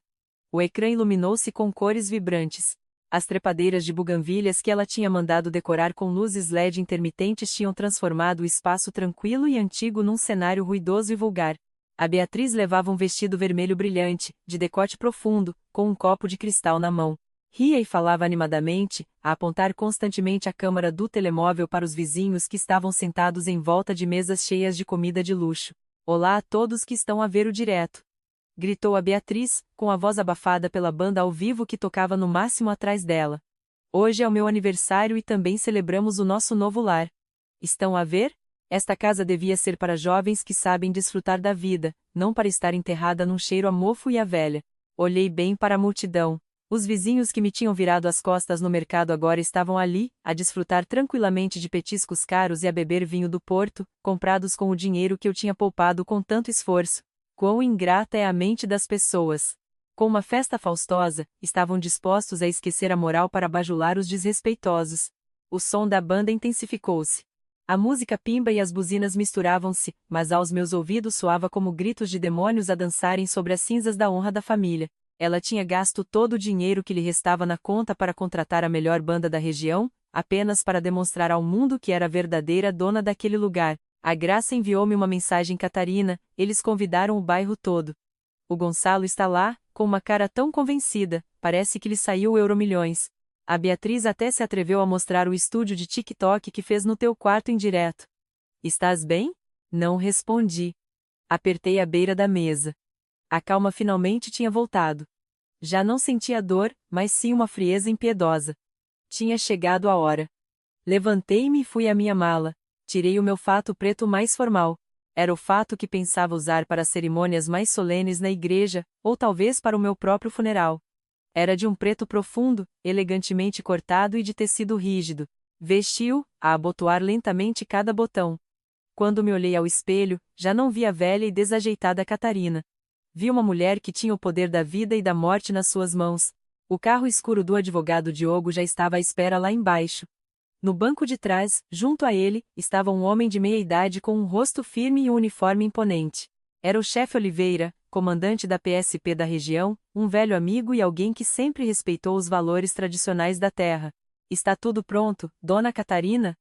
O ecrã iluminou-se com cores vibrantes. As trepadeiras de buganvílias que ela tinha mandado decorar com luzes LED intermitentes tinham transformado o espaço tranquilo e antigo num cenário ruidoso e vulgar. A Beatriz levava um vestido vermelho brilhante, de decote profundo, com um copo de cristal na mão. Ria e falava animadamente, a apontar constantemente a câmara do telemóvel para os vizinhos que estavam sentados em volta de mesas cheias de comida de luxo. Olá a todos que estão a ver o direto. Gritou a Beatriz, com a voz abafada pela banda ao vivo que tocava no máximo atrás dela. Hoje é o meu aniversário e também celebramos o nosso novo lar. Estão a ver? Esta casa devia ser para jovens que sabem desfrutar da vida, não para estar enterrada num cheiro a mofo e a velha. Olhei bem para a multidão. Os vizinhos que me tinham virado as costas no mercado agora estavam ali, a desfrutar tranquilamente de petiscos caros e a beber vinho do Porto, comprados com o dinheiro que eu tinha poupado com tanto esforço. Quão ingrata é a mente das pessoas! Com uma festa faustosa, estavam dispostos a esquecer a moral para bajular os desrespeitosos. O som da banda intensificou-se. A música pimba e as buzinas misturavam-se, mas aos meus ouvidos soava como gritos de demônios a dançarem sobre as cinzas da honra da família. Ela tinha gasto todo o dinheiro que lhe restava na conta para contratar a melhor banda da região, apenas para demonstrar ao mundo que era a verdadeira dona daquele lugar. A Graça enviou-me uma mensagem: Catarina, eles convidaram o bairro todo. O Gonçalo está lá, com uma cara tão convencida, parece que lhe saiu o Euromilhões. A Beatriz até se atreveu a mostrar o estúdio de TikTok que fez no teu quarto em direto. Estás bem? Não respondi. Apertei a beira da mesa. A calma finalmente tinha voltado. Já não sentia dor, mas sim uma frieza impiedosa. Tinha chegado a hora. Levantei-me e fui à minha mala. Tirei o meu fato preto mais formal. Era o fato que pensava usar para as cerimônias mais solenes na igreja, ou talvez para o meu próprio funeral. Era de um preto profundo, elegantemente cortado e de tecido rígido. Vesti-o, a abotoar lentamente cada botão. Quando me olhei ao espelho, já não vi a velha e desajeitada Catarina. Vi uma mulher que tinha o poder da vida e da morte nas suas mãos. O carro escuro do advogado Diogo já estava à espera lá embaixo. No banco de trás, junto a ele, estava um homem de meia-idade com um rosto firme e um uniforme imponente. Era o chefe Oliveira, comandante da PSP da região, um velho amigo e alguém que sempre respeitou os valores tradicionais da terra. Está tudo pronto, Dona Catarina?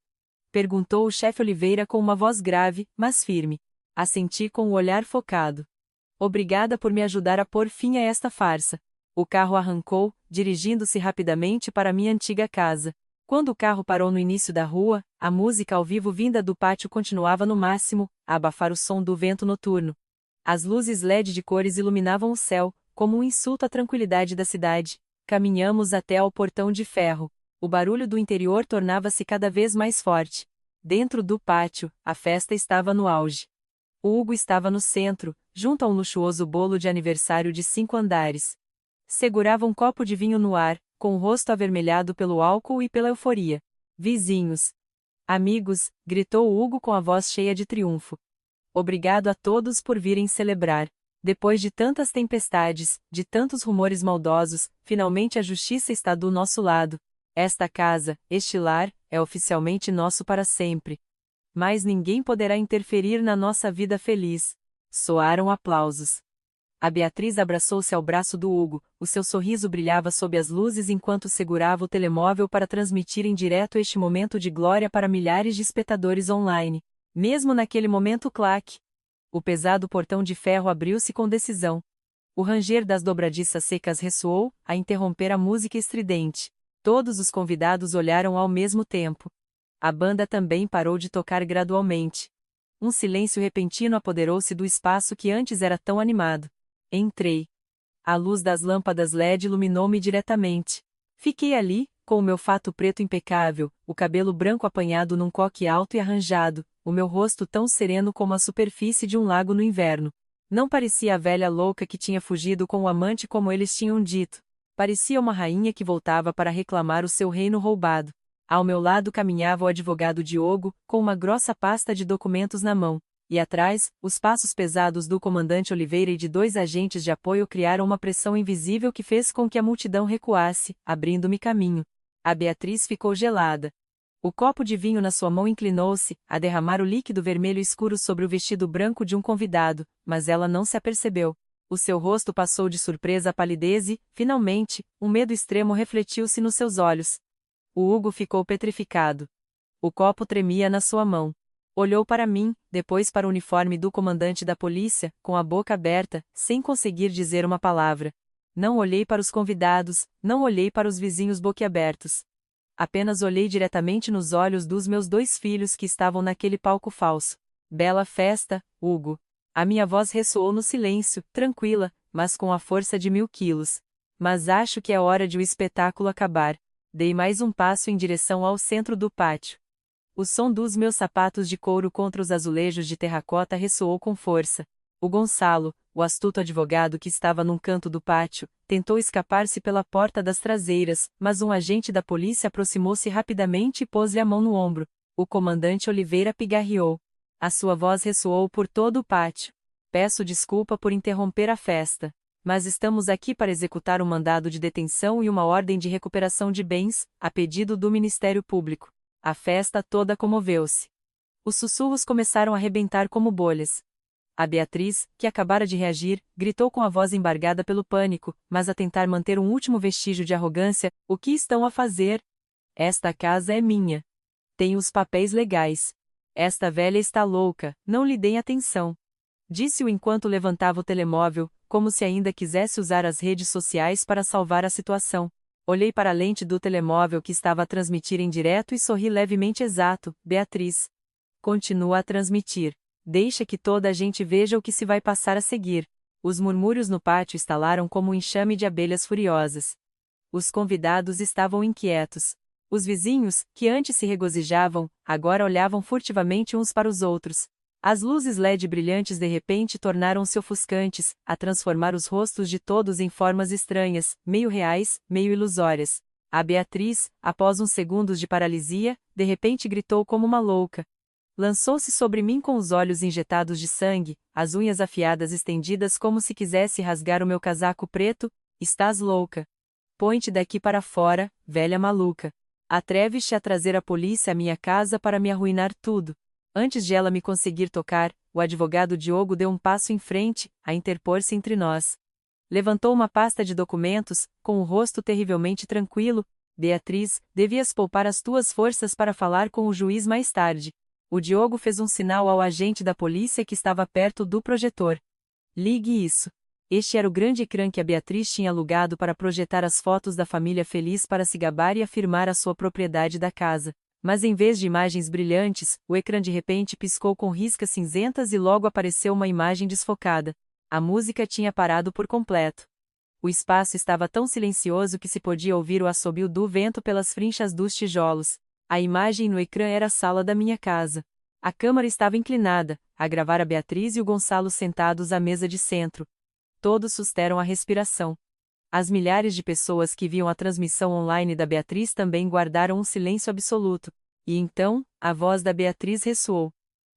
Perguntou o chefe Oliveira com uma voz grave, mas firme. Assenti com o olhar focado. Obrigada por me ajudar a pôr fim a esta farsa. O carro arrancou, dirigindo-se rapidamente para minha antiga casa. Quando o carro parou no início da rua, a música ao vivo vinda do pátio continuava no máximo, a abafar o som do vento noturno. As luzes LED de cores iluminavam o céu, como um insulto à tranquilidade da cidade. Caminhamos até ao portão de ferro. O barulho do interior tornava-se cada vez mais forte. Dentro do pátio, a festa estava no auge. O Hugo estava no centro, junto a um luxuoso bolo de aniversário de 5 andares. Segurava um copo de vinho no ar, com o rosto avermelhado pelo álcool e pela euforia. Vizinhos. Amigos, gritou Hugo com a voz cheia de triunfo. Obrigado a todos por virem celebrar. Depois de tantas tempestades, de tantos rumores maldosos, finalmente a justiça está do nosso lado. Esta casa, este lar, é oficialmente nosso para sempre. Mas ninguém poderá interferir na nossa vida feliz. Soaram aplausos. A Beatriz abraçou-se ao braço do Hugo, o seu sorriso brilhava sob as luzes enquanto segurava o telemóvel para transmitir em direto este momento de glória para milhares de espectadores online. Mesmo naquele momento claque. O pesado portão de ferro abriu-se com decisão. O ranger das dobradiças secas ressoou, a interromper a música estridente. Todos os convidados olharam ao mesmo tempo. A banda também parou de tocar gradualmente. Um silêncio repentino apoderou-se do espaço que antes era tão animado. Entrei. A luz das lâmpadas LED iluminou-me diretamente. Fiquei ali, com o meu fato preto impecável, o cabelo branco apanhado num coque alto e arranjado, o meu rosto tão sereno como a superfície de um lago no inverno. Não parecia a velha louca que tinha fugido com o amante como eles tinham dito. Parecia uma rainha que voltava para reclamar o seu reino roubado. Ao meu lado caminhava o advogado Diogo, com uma grossa pasta de documentos na mão. E atrás, os passos pesados do comandante Oliveira e de 2 agentes de apoio criaram uma pressão invisível que fez com que a multidão recuasse, abrindo-me caminho. A Beatriz ficou gelada. O copo de vinho na sua mão inclinou-se, a derramar o líquido vermelho escuro sobre o vestido branco de um convidado, mas ela não se apercebeu. O seu rosto passou de surpresa à palidez e, finalmente, um medo extremo refletiu-se nos seus olhos. O Hugo ficou petrificado. O copo tremia na sua mão. Olhou para mim, depois para o uniforme do comandante da polícia, com a boca aberta, sem conseguir dizer uma palavra. Não olhei para os convidados, não olhei para os vizinhos boquiabertos. Apenas olhei diretamente nos olhos dos meus 2 filhos que estavam naquele palco falso. Bela festa, Hugo. A minha voz ressoou no silêncio, tranquila, mas com a força de 1000 quilos. Mas acho que é hora de o espetáculo acabar. Dei mais um passo em direção ao centro do pátio. O som dos meus sapatos de couro contra os azulejos de terracota ressoou com força. O Gonçalo, o astuto advogado que estava num canto do pátio, tentou escapar-se pela porta das traseiras, mas um agente da polícia aproximou-se rapidamente e pôs-lhe a mão no ombro. O comandante Oliveira pigarreou. A sua voz ressoou por todo o pátio. Peço desculpa por interromper a festa. Mas estamos aqui para executar um mandado de detenção e uma ordem de recuperação de bens, a pedido do Ministério Público. A festa toda comoveu-se. Os sussurros começaram a rebentar como bolhas. A Beatriz, que acabara de reagir, gritou com a voz embargada pelo pânico, mas a tentar manter um último vestígio de arrogância: "O que estão a fazer? Esta casa é minha. Tenho os papéis legais. Esta velha está louca, não lhe deem atenção." Disse-o enquanto levantava o telemóvel, como se ainda quisesse usar as redes sociais para salvar a situação. Olhei para a lente do telemóvel que estava a transmitir em direto e sorri levemente. Exato, Beatriz. Continua a transmitir. Deixa que toda a gente veja o que se vai passar a seguir. Os murmúrios no pátio estalaram como um enxame de abelhas furiosas. Os convidados estavam inquietos. Os vizinhos, que antes se regozijavam, agora olhavam furtivamente uns para os outros. As luzes LED brilhantes de repente tornaram-se ofuscantes, a transformar os rostos de todos em formas estranhas, meio reais, meio ilusórias. A Beatriz, após uns segundos de paralisia, de repente gritou como uma louca. Lançou-se sobre mim com os olhos injetados de sangue, as unhas afiadas estendidas como se quisesse rasgar o meu casaco preto. "Estás louca. Põe-te daqui para fora, velha maluca." Atreves-te a trazer a polícia à minha casa para me arruinar tudo. Antes de ela me conseguir tocar, o advogado Diogo deu um passo em frente, a interpor-se entre nós. Levantou uma pasta de documentos, com o rosto terrivelmente tranquilo. Beatriz, devias poupar as tuas forças para falar com o juiz mais tarde. O Diogo fez um sinal ao agente da polícia que estava perto do projetor. Ligue isso. Este era o grande ecrã que a Beatriz tinha alugado para projetar as fotos da família feliz para se gabar e afirmar a sua propriedade da casa. Mas em vez de imagens brilhantes, o ecrã de repente piscou com riscas cinzentas e logo apareceu uma imagem desfocada. A música tinha parado por completo. O espaço estava tão silencioso que se podia ouvir o assobio do vento pelas frinchas dos tijolos. A imagem no ecrã era a sala da minha casa. A câmara estava inclinada, a gravar a Beatriz e o Gonçalo sentados à mesa de centro. Todos susteram a respiração. As milhares de pessoas que viam a transmissão online da Beatriz também guardaram um silêncio absoluto. E então, a voz da Beatriz ressoou.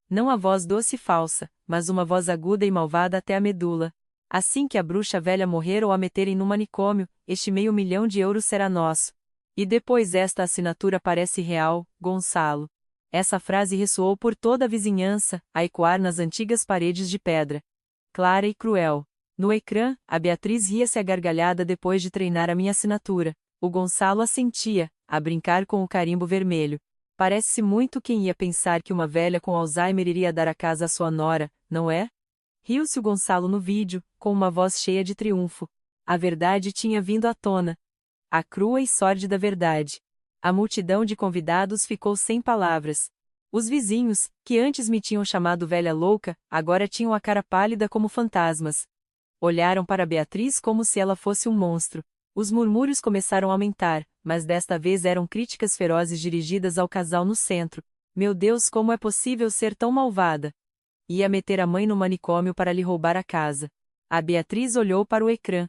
Não a voz doce e falsa, mas uma voz aguda e malvada até a medula. Assim que a bruxa velha morrer ou a meterem no manicômio, este €500 mil será nosso. E depois esta assinatura parece real, Gonçalo. Essa frase ressoou por toda a vizinhança, a ecoar nas antigas paredes de pedra. Clara e cruel. No ecrã, a Beatriz ria-se à gargalhada depois de treinar a minha assinatura. O Gonçalo assentia, a brincar com o carimbo vermelho. Parece muito quem ia pensar que uma velha com Alzheimer iria dar a casa à sua nora, não é? Riu-se o Gonçalo no vídeo, com uma voz cheia de triunfo. A verdade tinha vindo à tona. A crua e sórdida verdade. A multidão de convidados ficou sem palavras. Os vizinhos, que antes me tinham chamado velha louca, agora tinham a cara pálida como fantasmas. Olharam para Beatriz como se ela fosse um monstro. Os murmúrios começaram a aumentar, mas desta vez eram críticas ferozes dirigidas ao casal no centro. Meu Deus, como é possível ser tão malvada? Ia meter a mãe no manicômio para lhe roubar a casa. A Beatriz olhou para o ecrã.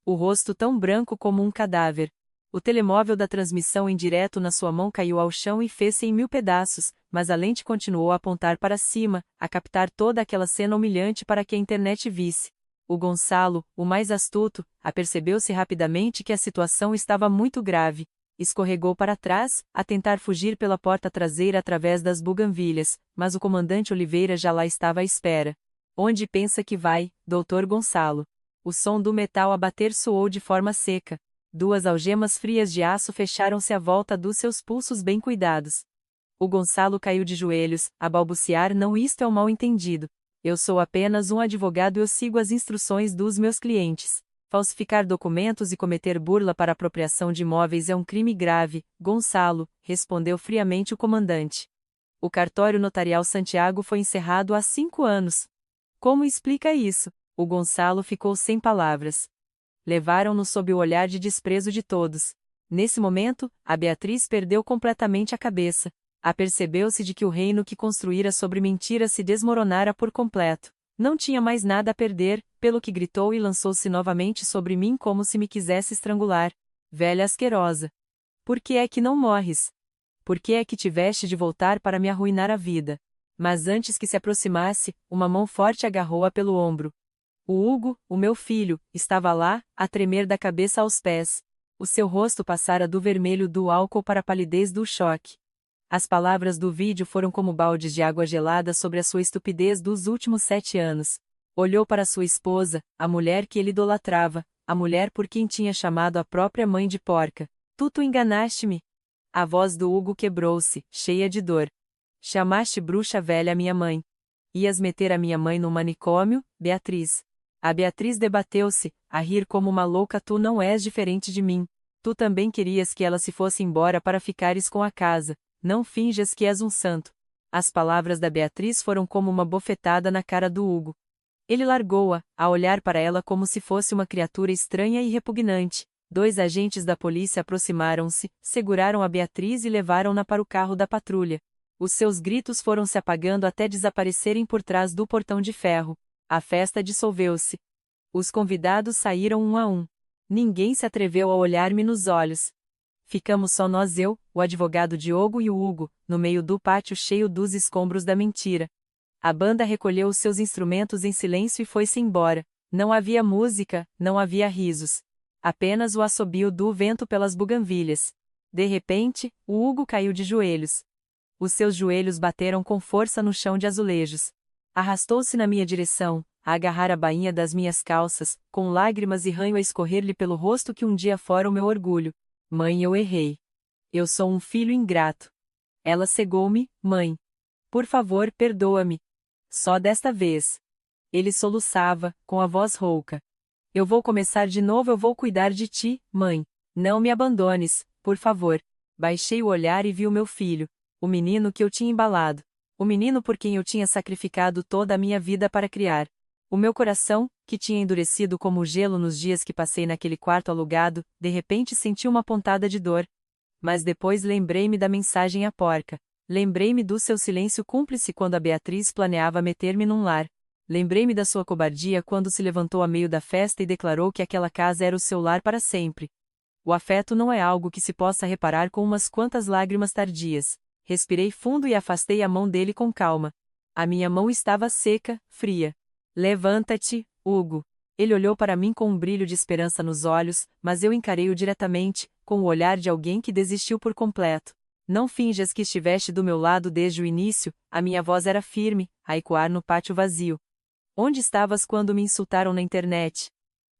O rosto tão branco como um cadáver. O telemóvel da transmissão em direto na sua mão caiu ao chão e fez-se em 1000 pedaços, mas a lente continuou a apontar para cima, a captar toda aquela cena humilhante para que a internet visse. O Gonçalo, o mais astuto, apercebeu-se rapidamente que a situação estava muito grave. Escorregou para trás, a tentar fugir pela porta traseira através das buganvilhas, mas o comandante Oliveira já lá estava à espera. Onde pensa que vai, doutor Gonçalo? O som do metal a bater soou de forma seca. 2 algemas frias de aço fecharam-se à volta dos seus pulsos bem cuidados. O Gonçalo caiu de joelhos, a balbuciar: não, isto é um mal-entendido. Eu sou apenas um advogado e eu sigo as instruções dos meus clientes. Falsificar documentos e cometer burla para apropriação de imóveis é um crime grave, Gonçalo, respondeu friamente o comandante. O cartório notarial Santiago foi encerrado há 5 anos. Como explica isso? O Gonçalo ficou sem palavras. Levaram-no sob o olhar de desprezo de todos. Nesse momento, a Beatriz perdeu completamente a cabeça. Apercebeu-se de que o reino que construíra sobre mentira se desmoronara por completo. Não tinha mais nada a perder, pelo que gritou e lançou-se novamente sobre mim como se me quisesse estrangular. Velha asquerosa! Por que é que não morres? Por que é que tiveste de voltar para me arruinar a vida? Mas antes que se aproximasse, uma mão forte agarrou-a pelo ombro. O Hugo, o meu filho, estava lá, a tremer da cabeça aos pés. O seu rosto passara do vermelho do álcool para a palidez do choque. As palavras do vídeo foram como baldes de água gelada sobre a sua estupidez dos últimos 7 anos. Olhou para sua esposa, a mulher que ele idolatrava, a mulher por quem tinha chamado a própria mãe de porca. Tu enganaste-me. A voz do Hugo quebrou-se, cheia de dor. Chamaste bruxa velha a minha mãe. Ias meter a minha mãe no manicômio, Beatriz. A Beatriz debateu-se, a rir como uma louca. Tu não és diferente de mim. Tu também querias que ela se fosse embora para ficares com a casa. Não finjas que és um santo. As palavras da Beatriz foram como uma bofetada na cara do Hugo. Ele largou-a, a olhar para ela como se fosse uma criatura estranha e repugnante. 2 agentes da polícia aproximaram-se, seguraram a Beatriz e levaram-na para o carro da patrulha. Os seus gritos foram se apagando até desaparecerem por trás do portão de ferro. A festa dissolveu-se. Os convidados saíram um a um. Ninguém se atreveu a olhar-me nos olhos. Ficamos só nós, eu, o advogado Diogo e o Hugo, no meio do pátio cheio dos escombros da mentira. A banda recolheu os seus instrumentos em silêncio e foi-se embora. Não havia música, não havia risos. Apenas o assobio do vento pelas buganvilhas. De repente, o Hugo caiu de joelhos. Os seus joelhos bateram com força no chão de azulejos. Arrastou-se na minha direção, a agarrar a bainha das minhas calças, com lágrimas e ranho a escorrer-lhe pelo rosto que um dia fora o meu orgulho. Mãe, eu errei. Eu sou um filho ingrato. Ela cegou-me, mãe. Por favor, perdoa-me. Só desta vez. Ele soluçava, com a voz rouca. Eu vou começar de novo, eu vou cuidar de ti, mãe. Não me abandones, por favor. Baixei o olhar e vi o meu filho, o menino que eu tinha embalado, o menino por quem eu tinha sacrificado toda a minha vida para criar. O meu coração, que tinha endurecido como o gelo nos dias que passei naquele quarto alugado, de repente senti uma pontada de dor. Mas depois lembrei-me da mensagem à porca. Lembrei-me do seu silêncio cúmplice quando a Beatriz planeava meter-me num lar. Lembrei-me da sua cobardia quando se levantou a meio da festa e declarou que aquela casa era o seu lar para sempre. O afeto não é algo que se possa reparar com umas quantas lágrimas tardias. Respirei fundo e afastei a mão dele com calma. A minha mão estava seca, fria. Levanta-te, Hugo. Ele olhou para mim com um brilho de esperança nos olhos, mas eu encarei-o diretamente, com o olhar de alguém que desistiu por completo. Não finjas que estiveste do meu lado desde o início, a minha voz era firme, a ecoar no pátio vazio. Onde estavas quando me insultaram na internet?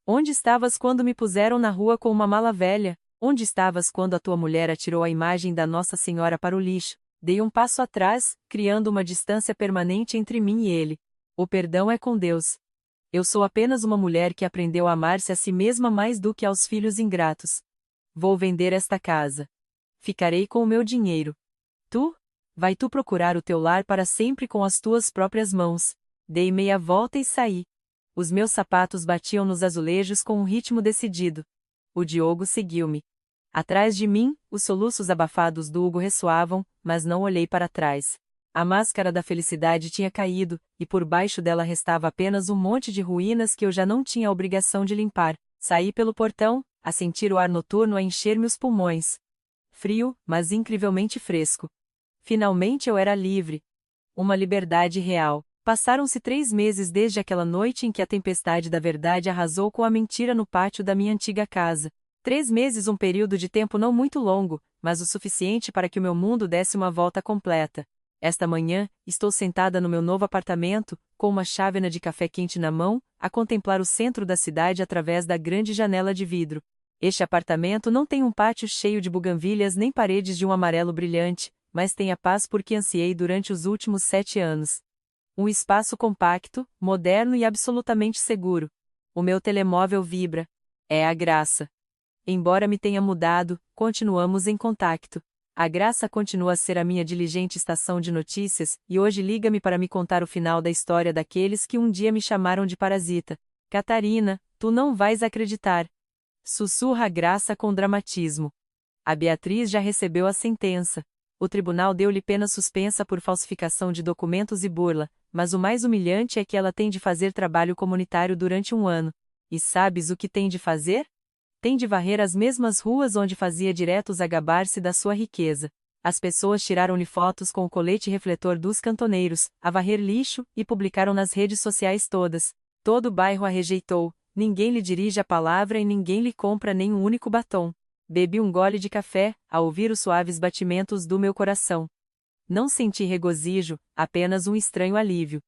Onde estavas quando me puseram na rua com uma mala velha? Onde estavas quando a tua mulher atirou a imagem da Nossa Senhora para o lixo? Dei um passo atrás, criando uma distância permanente entre mim e ele. O perdão é com Deus. Eu sou apenas uma mulher que aprendeu a amar-se a si mesma mais do que aos filhos ingratos. Vou vender esta casa. Ficarei com o meu dinheiro. Tu? Vai tu procurar o teu lar para sempre com as tuas próprias mãos. Dei meia volta e saí. Os meus sapatos batiam nos azulejos com um ritmo decidido. O Diogo seguiu-me. Atrás de mim, os soluços abafados do Hugo ressoavam, mas não olhei para trás. A máscara da felicidade tinha caído, e por baixo dela restava apenas um monte de ruínas que eu já não tinha a obrigação de limpar. Saí pelo portão, a sentir o ar noturno a encher-me os pulmões. Frio, mas incrivelmente fresco. Finalmente eu era livre. Uma liberdade real. Passaram-se 3 meses desde aquela noite em que a tempestade da verdade arrasou com a mentira no pátio da minha antiga casa. 3 meses, um período de tempo não muito longo, mas o suficiente para que o meu mundo desse uma volta completa. Esta manhã, estou sentada no meu novo apartamento, com uma chávena de café quente na mão, a contemplar o centro da cidade através da grande janela de vidro. Este apartamento não tem um pátio cheio de buganvílias nem paredes de um amarelo brilhante, mas tem a paz por que ansiei durante os últimos 7 anos. Um espaço compacto, moderno e absolutamente seguro. O meu telemóvel vibra. É a Graça. Embora me tenha mudado, continuamos em contato. A Graça continua a ser a minha diligente estação de notícias, e hoje liga-me para me contar o final da história daqueles que um dia me chamaram de parasita. Catarina, tu não vais acreditar. Sussurra a Graça com dramatismo. A Beatriz já recebeu a sentença. O tribunal deu-lhe pena suspensa por falsificação de documentos e burla, mas o mais humilhante é que ela tem de fazer trabalho comunitário durante 1 ano. E sabes o que tem de fazer? Tem de varrer as mesmas ruas onde fazia diretos a gabar-se da sua riqueza. As pessoas tiraram-lhe fotos com o colete refletor dos cantoneiros, a varrer lixo, e publicaram nas redes sociais todas. Todo o bairro a rejeitou, ninguém lhe dirige a palavra e ninguém lhe compra nem um único batom. Bebi um gole de café, a ouvir os suaves batimentos do meu coração. Não senti regozijo, apenas um estranho alívio.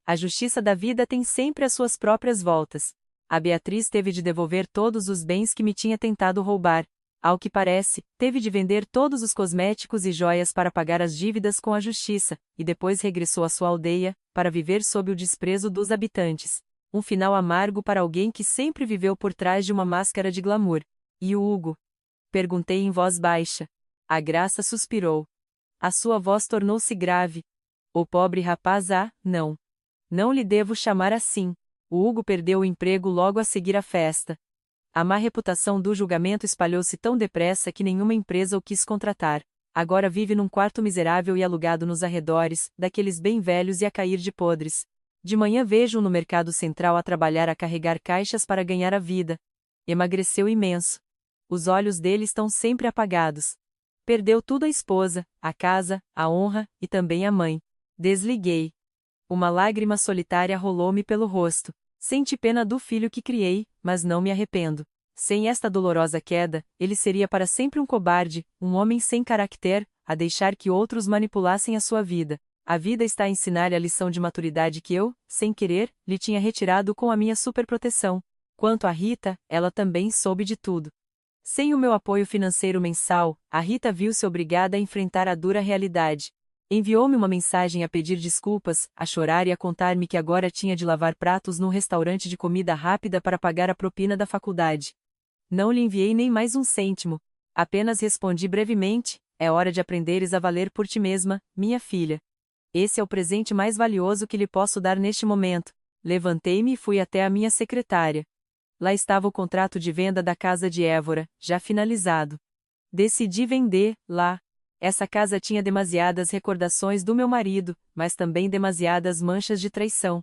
A justiça da vida tem sempre as suas próprias voltas. A Beatriz teve de devolver todos os bens que me tinha tentado roubar. Ao que parece, teve de vender todos os cosméticos e joias para pagar as dívidas com a justiça, e depois regressou à sua aldeia, para viver sob o desprezo dos habitantes. Um final amargo para alguém que sempre viveu por trás de uma máscara de glamour. E o Hugo? Perguntei em voz baixa. A Graça suspirou. A sua voz tornou-se grave. O pobre rapaz, não. Não lhe devo chamar assim. O Hugo perdeu o emprego logo a seguir a festa. A má reputação do julgamento espalhou-se tão depressa que nenhuma empresa o quis contratar. Agora vive num quarto miserável e alugado nos arredores, daqueles bem velhos e a cair de podres. De manhã vejo-o no mercado central a trabalhar a carregar caixas para ganhar a vida. Emagreceu imenso. Os olhos dele estão sempre apagados. Perdeu tudo: a esposa, a casa, a honra, e também a mãe. Desliguei. Uma lágrima solitária rolou-me pelo rosto. Senti pena do filho que criei, mas não me arrependo. Sem esta dolorosa queda, ele seria para sempre um cobarde, um homem sem caráter, a deixar que outros manipulassem a sua vida. A vida está a ensinar-lhe a lição de maturidade que eu, sem querer, lhe tinha retirado com a minha superproteção. Quanto a Rita, ela também soube de tudo. Sem o meu apoio financeiro mensal, a Rita viu-se obrigada a enfrentar a dura realidade. Enviou-me uma mensagem a pedir desculpas, a chorar e a contar-me que agora tinha de lavar pratos num restaurante de comida rápida para pagar a propina da faculdade. Não lhe enviei nem mais um cêntimo. Apenas respondi brevemente: é hora de aprenderes a valer por ti mesma, minha filha. Esse é o presente mais valioso que lhe posso dar neste momento. Levantei-me e fui até a minha secretária. Lá estava o contrato de venda da casa de Évora, já finalizado. Decidi vender, lá. Essa casa tinha demasiadas recordações do meu marido, mas também demasiadas manchas de traição.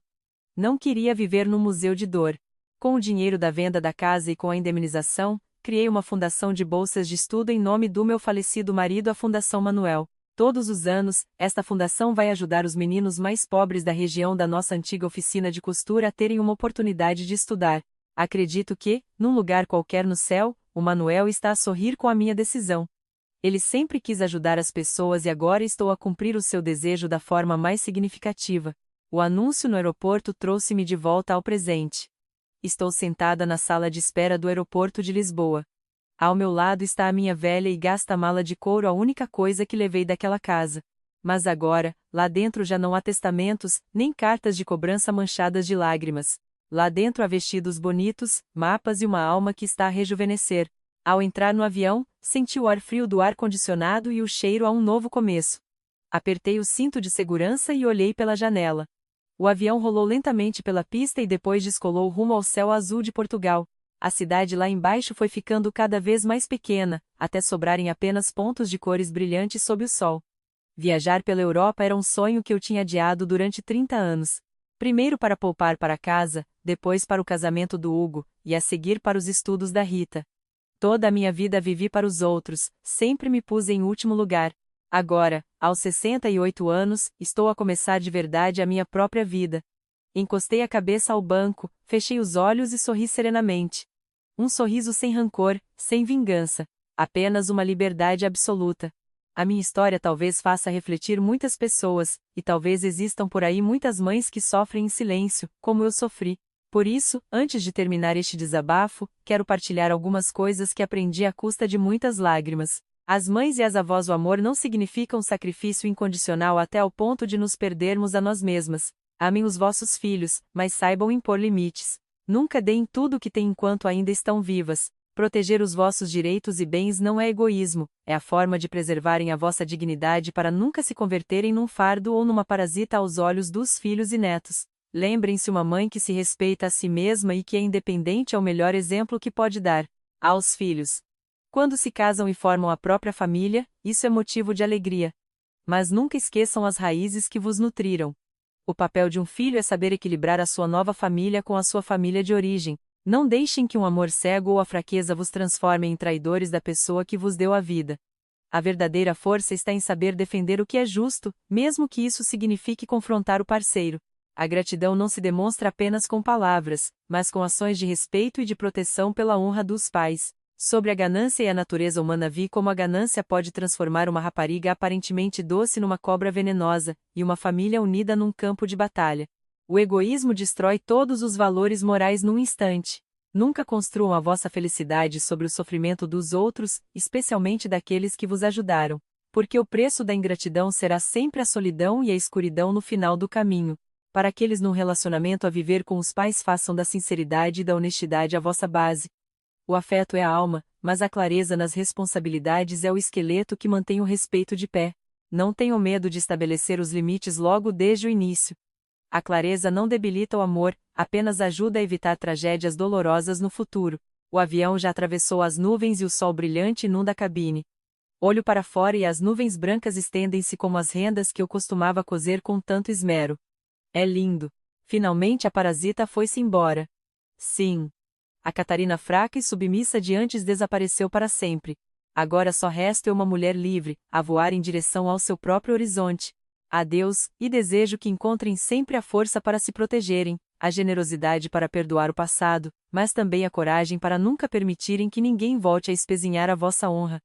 Não queria viver num museu de dor. Com o dinheiro da venda da casa e com a indemnização, criei uma fundação de bolsas de estudo em nome do meu falecido marido, a Fundação Manuel. Todos os anos, esta fundação vai ajudar os meninos mais pobres da região da nossa antiga oficina de costura a terem uma oportunidade de estudar. Acredito que, num lugar qualquer no céu, o Manuel está a sorrir com a minha decisão. Ele sempre quis ajudar as pessoas e agora estou a cumprir o seu desejo da forma mais significativa. O anúncio no aeroporto trouxe-me de volta ao presente. Estou sentada na sala de espera do aeroporto de Lisboa. Ao meu lado está a minha velha e gasta mala de couro, a única coisa que levei daquela casa. Mas agora, lá dentro já não há testamentos, nem cartas de cobrança manchadas de lágrimas. Lá dentro há vestidos bonitos, mapas e uma alma que está a rejuvenescer. Ao entrar no avião, senti o ar frio do ar-condicionado e o cheiro a um novo começo. Apertei o cinto de segurança e olhei pela janela. O avião rolou lentamente pela pista e depois descolou rumo ao céu azul de Portugal. A cidade lá embaixo foi ficando cada vez mais pequena, até sobrarem apenas pontos de cores brilhantes sob o sol. Viajar pela Europa era um sonho que eu tinha adiado durante 30 anos. Primeiro para poupar para casa, depois para o casamento do Hugo, e a seguir para os estudos da Rita. Toda a minha vida vivi para os outros, sempre me pus em último lugar. Agora, aos 68 anos, estou a começar de verdade a minha própria vida. Encostei a cabeça ao banco, fechei os olhos e sorri serenamente. Um sorriso sem rancor, sem vingança. Apenas uma liberdade absoluta. A minha história talvez faça refletir muitas pessoas, e talvez existam por aí muitas mães que sofrem em silêncio, como eu sofri. Por isso, antes de terminar este desabafo, quero partilhar algumas coisas que aprendi à custa de muitas lágrimas. As mães e as avós, o amor não significa sacrifício incondicional até ao ponto de nos perdermos a nós mesmas. Amem os vossos filhos, mas saibam impor limites. Nunca deem tudo o que têm enquanto ainda estão vivas. Proteger os vossos direitos e bens não é egoísmo, é a forma de preservarem a vossa dignidade para nunca se converterem num fardo ou numa parasita aos olhos dos filhos e netos. Lembrem-se, uma mãe que se respeita a si mesma e que é independente é o melhor exemplo que pode dar aos filhos. Quando se casam e formam a própria família, isso é motivo de alegria. Mas nunca esqueçam as raízes que vos nutriram. O papel de um filho é saber equilibrar a sua nova família com a sua família de origem. Não deixem que um amor cego ou a fraqueza vos transformem em traidores da pessoa que vos deu a vida. A verdadeira força está em saber defender o que é justo, mesmo que isso signifique confrontar o parceiro. A gratidão não se demonstra apenas com palavras, mas com ações de respeito e de proteção pela honra dos pais. Sobre a ganância e a natureza humana, vi como a ganância pode transformar uma rapariga aparentemente doce numa cobra venenosa, e uma família unida num campo de batalha. O egoísmo destrói todos os valores morais num instante. Nunca construam a vossa felicidade sobre o sofrimento dos outros, especialmente daqueles que vos ajudaram, porque o preço da ingratidão será sempre a solidão e a escuridão no final do caminho. Para aqueles num relacionamento a viver com os pais, façam da sinceridade e da honestidade a vossa base. O afeto é a alma, mas a clareza nas responsabilidades é o esqueleto que mantém o respeito de pé. Não tenham medo de estabelecer os limites logo desde o início. A clareza não debilita o amor, apenas ajuda a evitar tragédias dolorosas no futuro. O avião já atravessou as nuvens e o sol brilhante inunda a cabine. Olho para fora e as nuvens brancas estendem-se como as rendas que eu costumava coser com tanto esmero. É lindo. Finalmente a parasita foi-se embora. Sim. A Catarina fraca e submissa de antes desapareceu para sempre. Agora só resta eu, uma mulher livre, a voar em direção ao seu próprio horizonte. Adeus, e desejo que encontrem sempre a força para se protegerem. a generosidade para perdoar o passado, mas também a coragem para nunca permitirem que ninguém volte a espezinhar a vossa honra.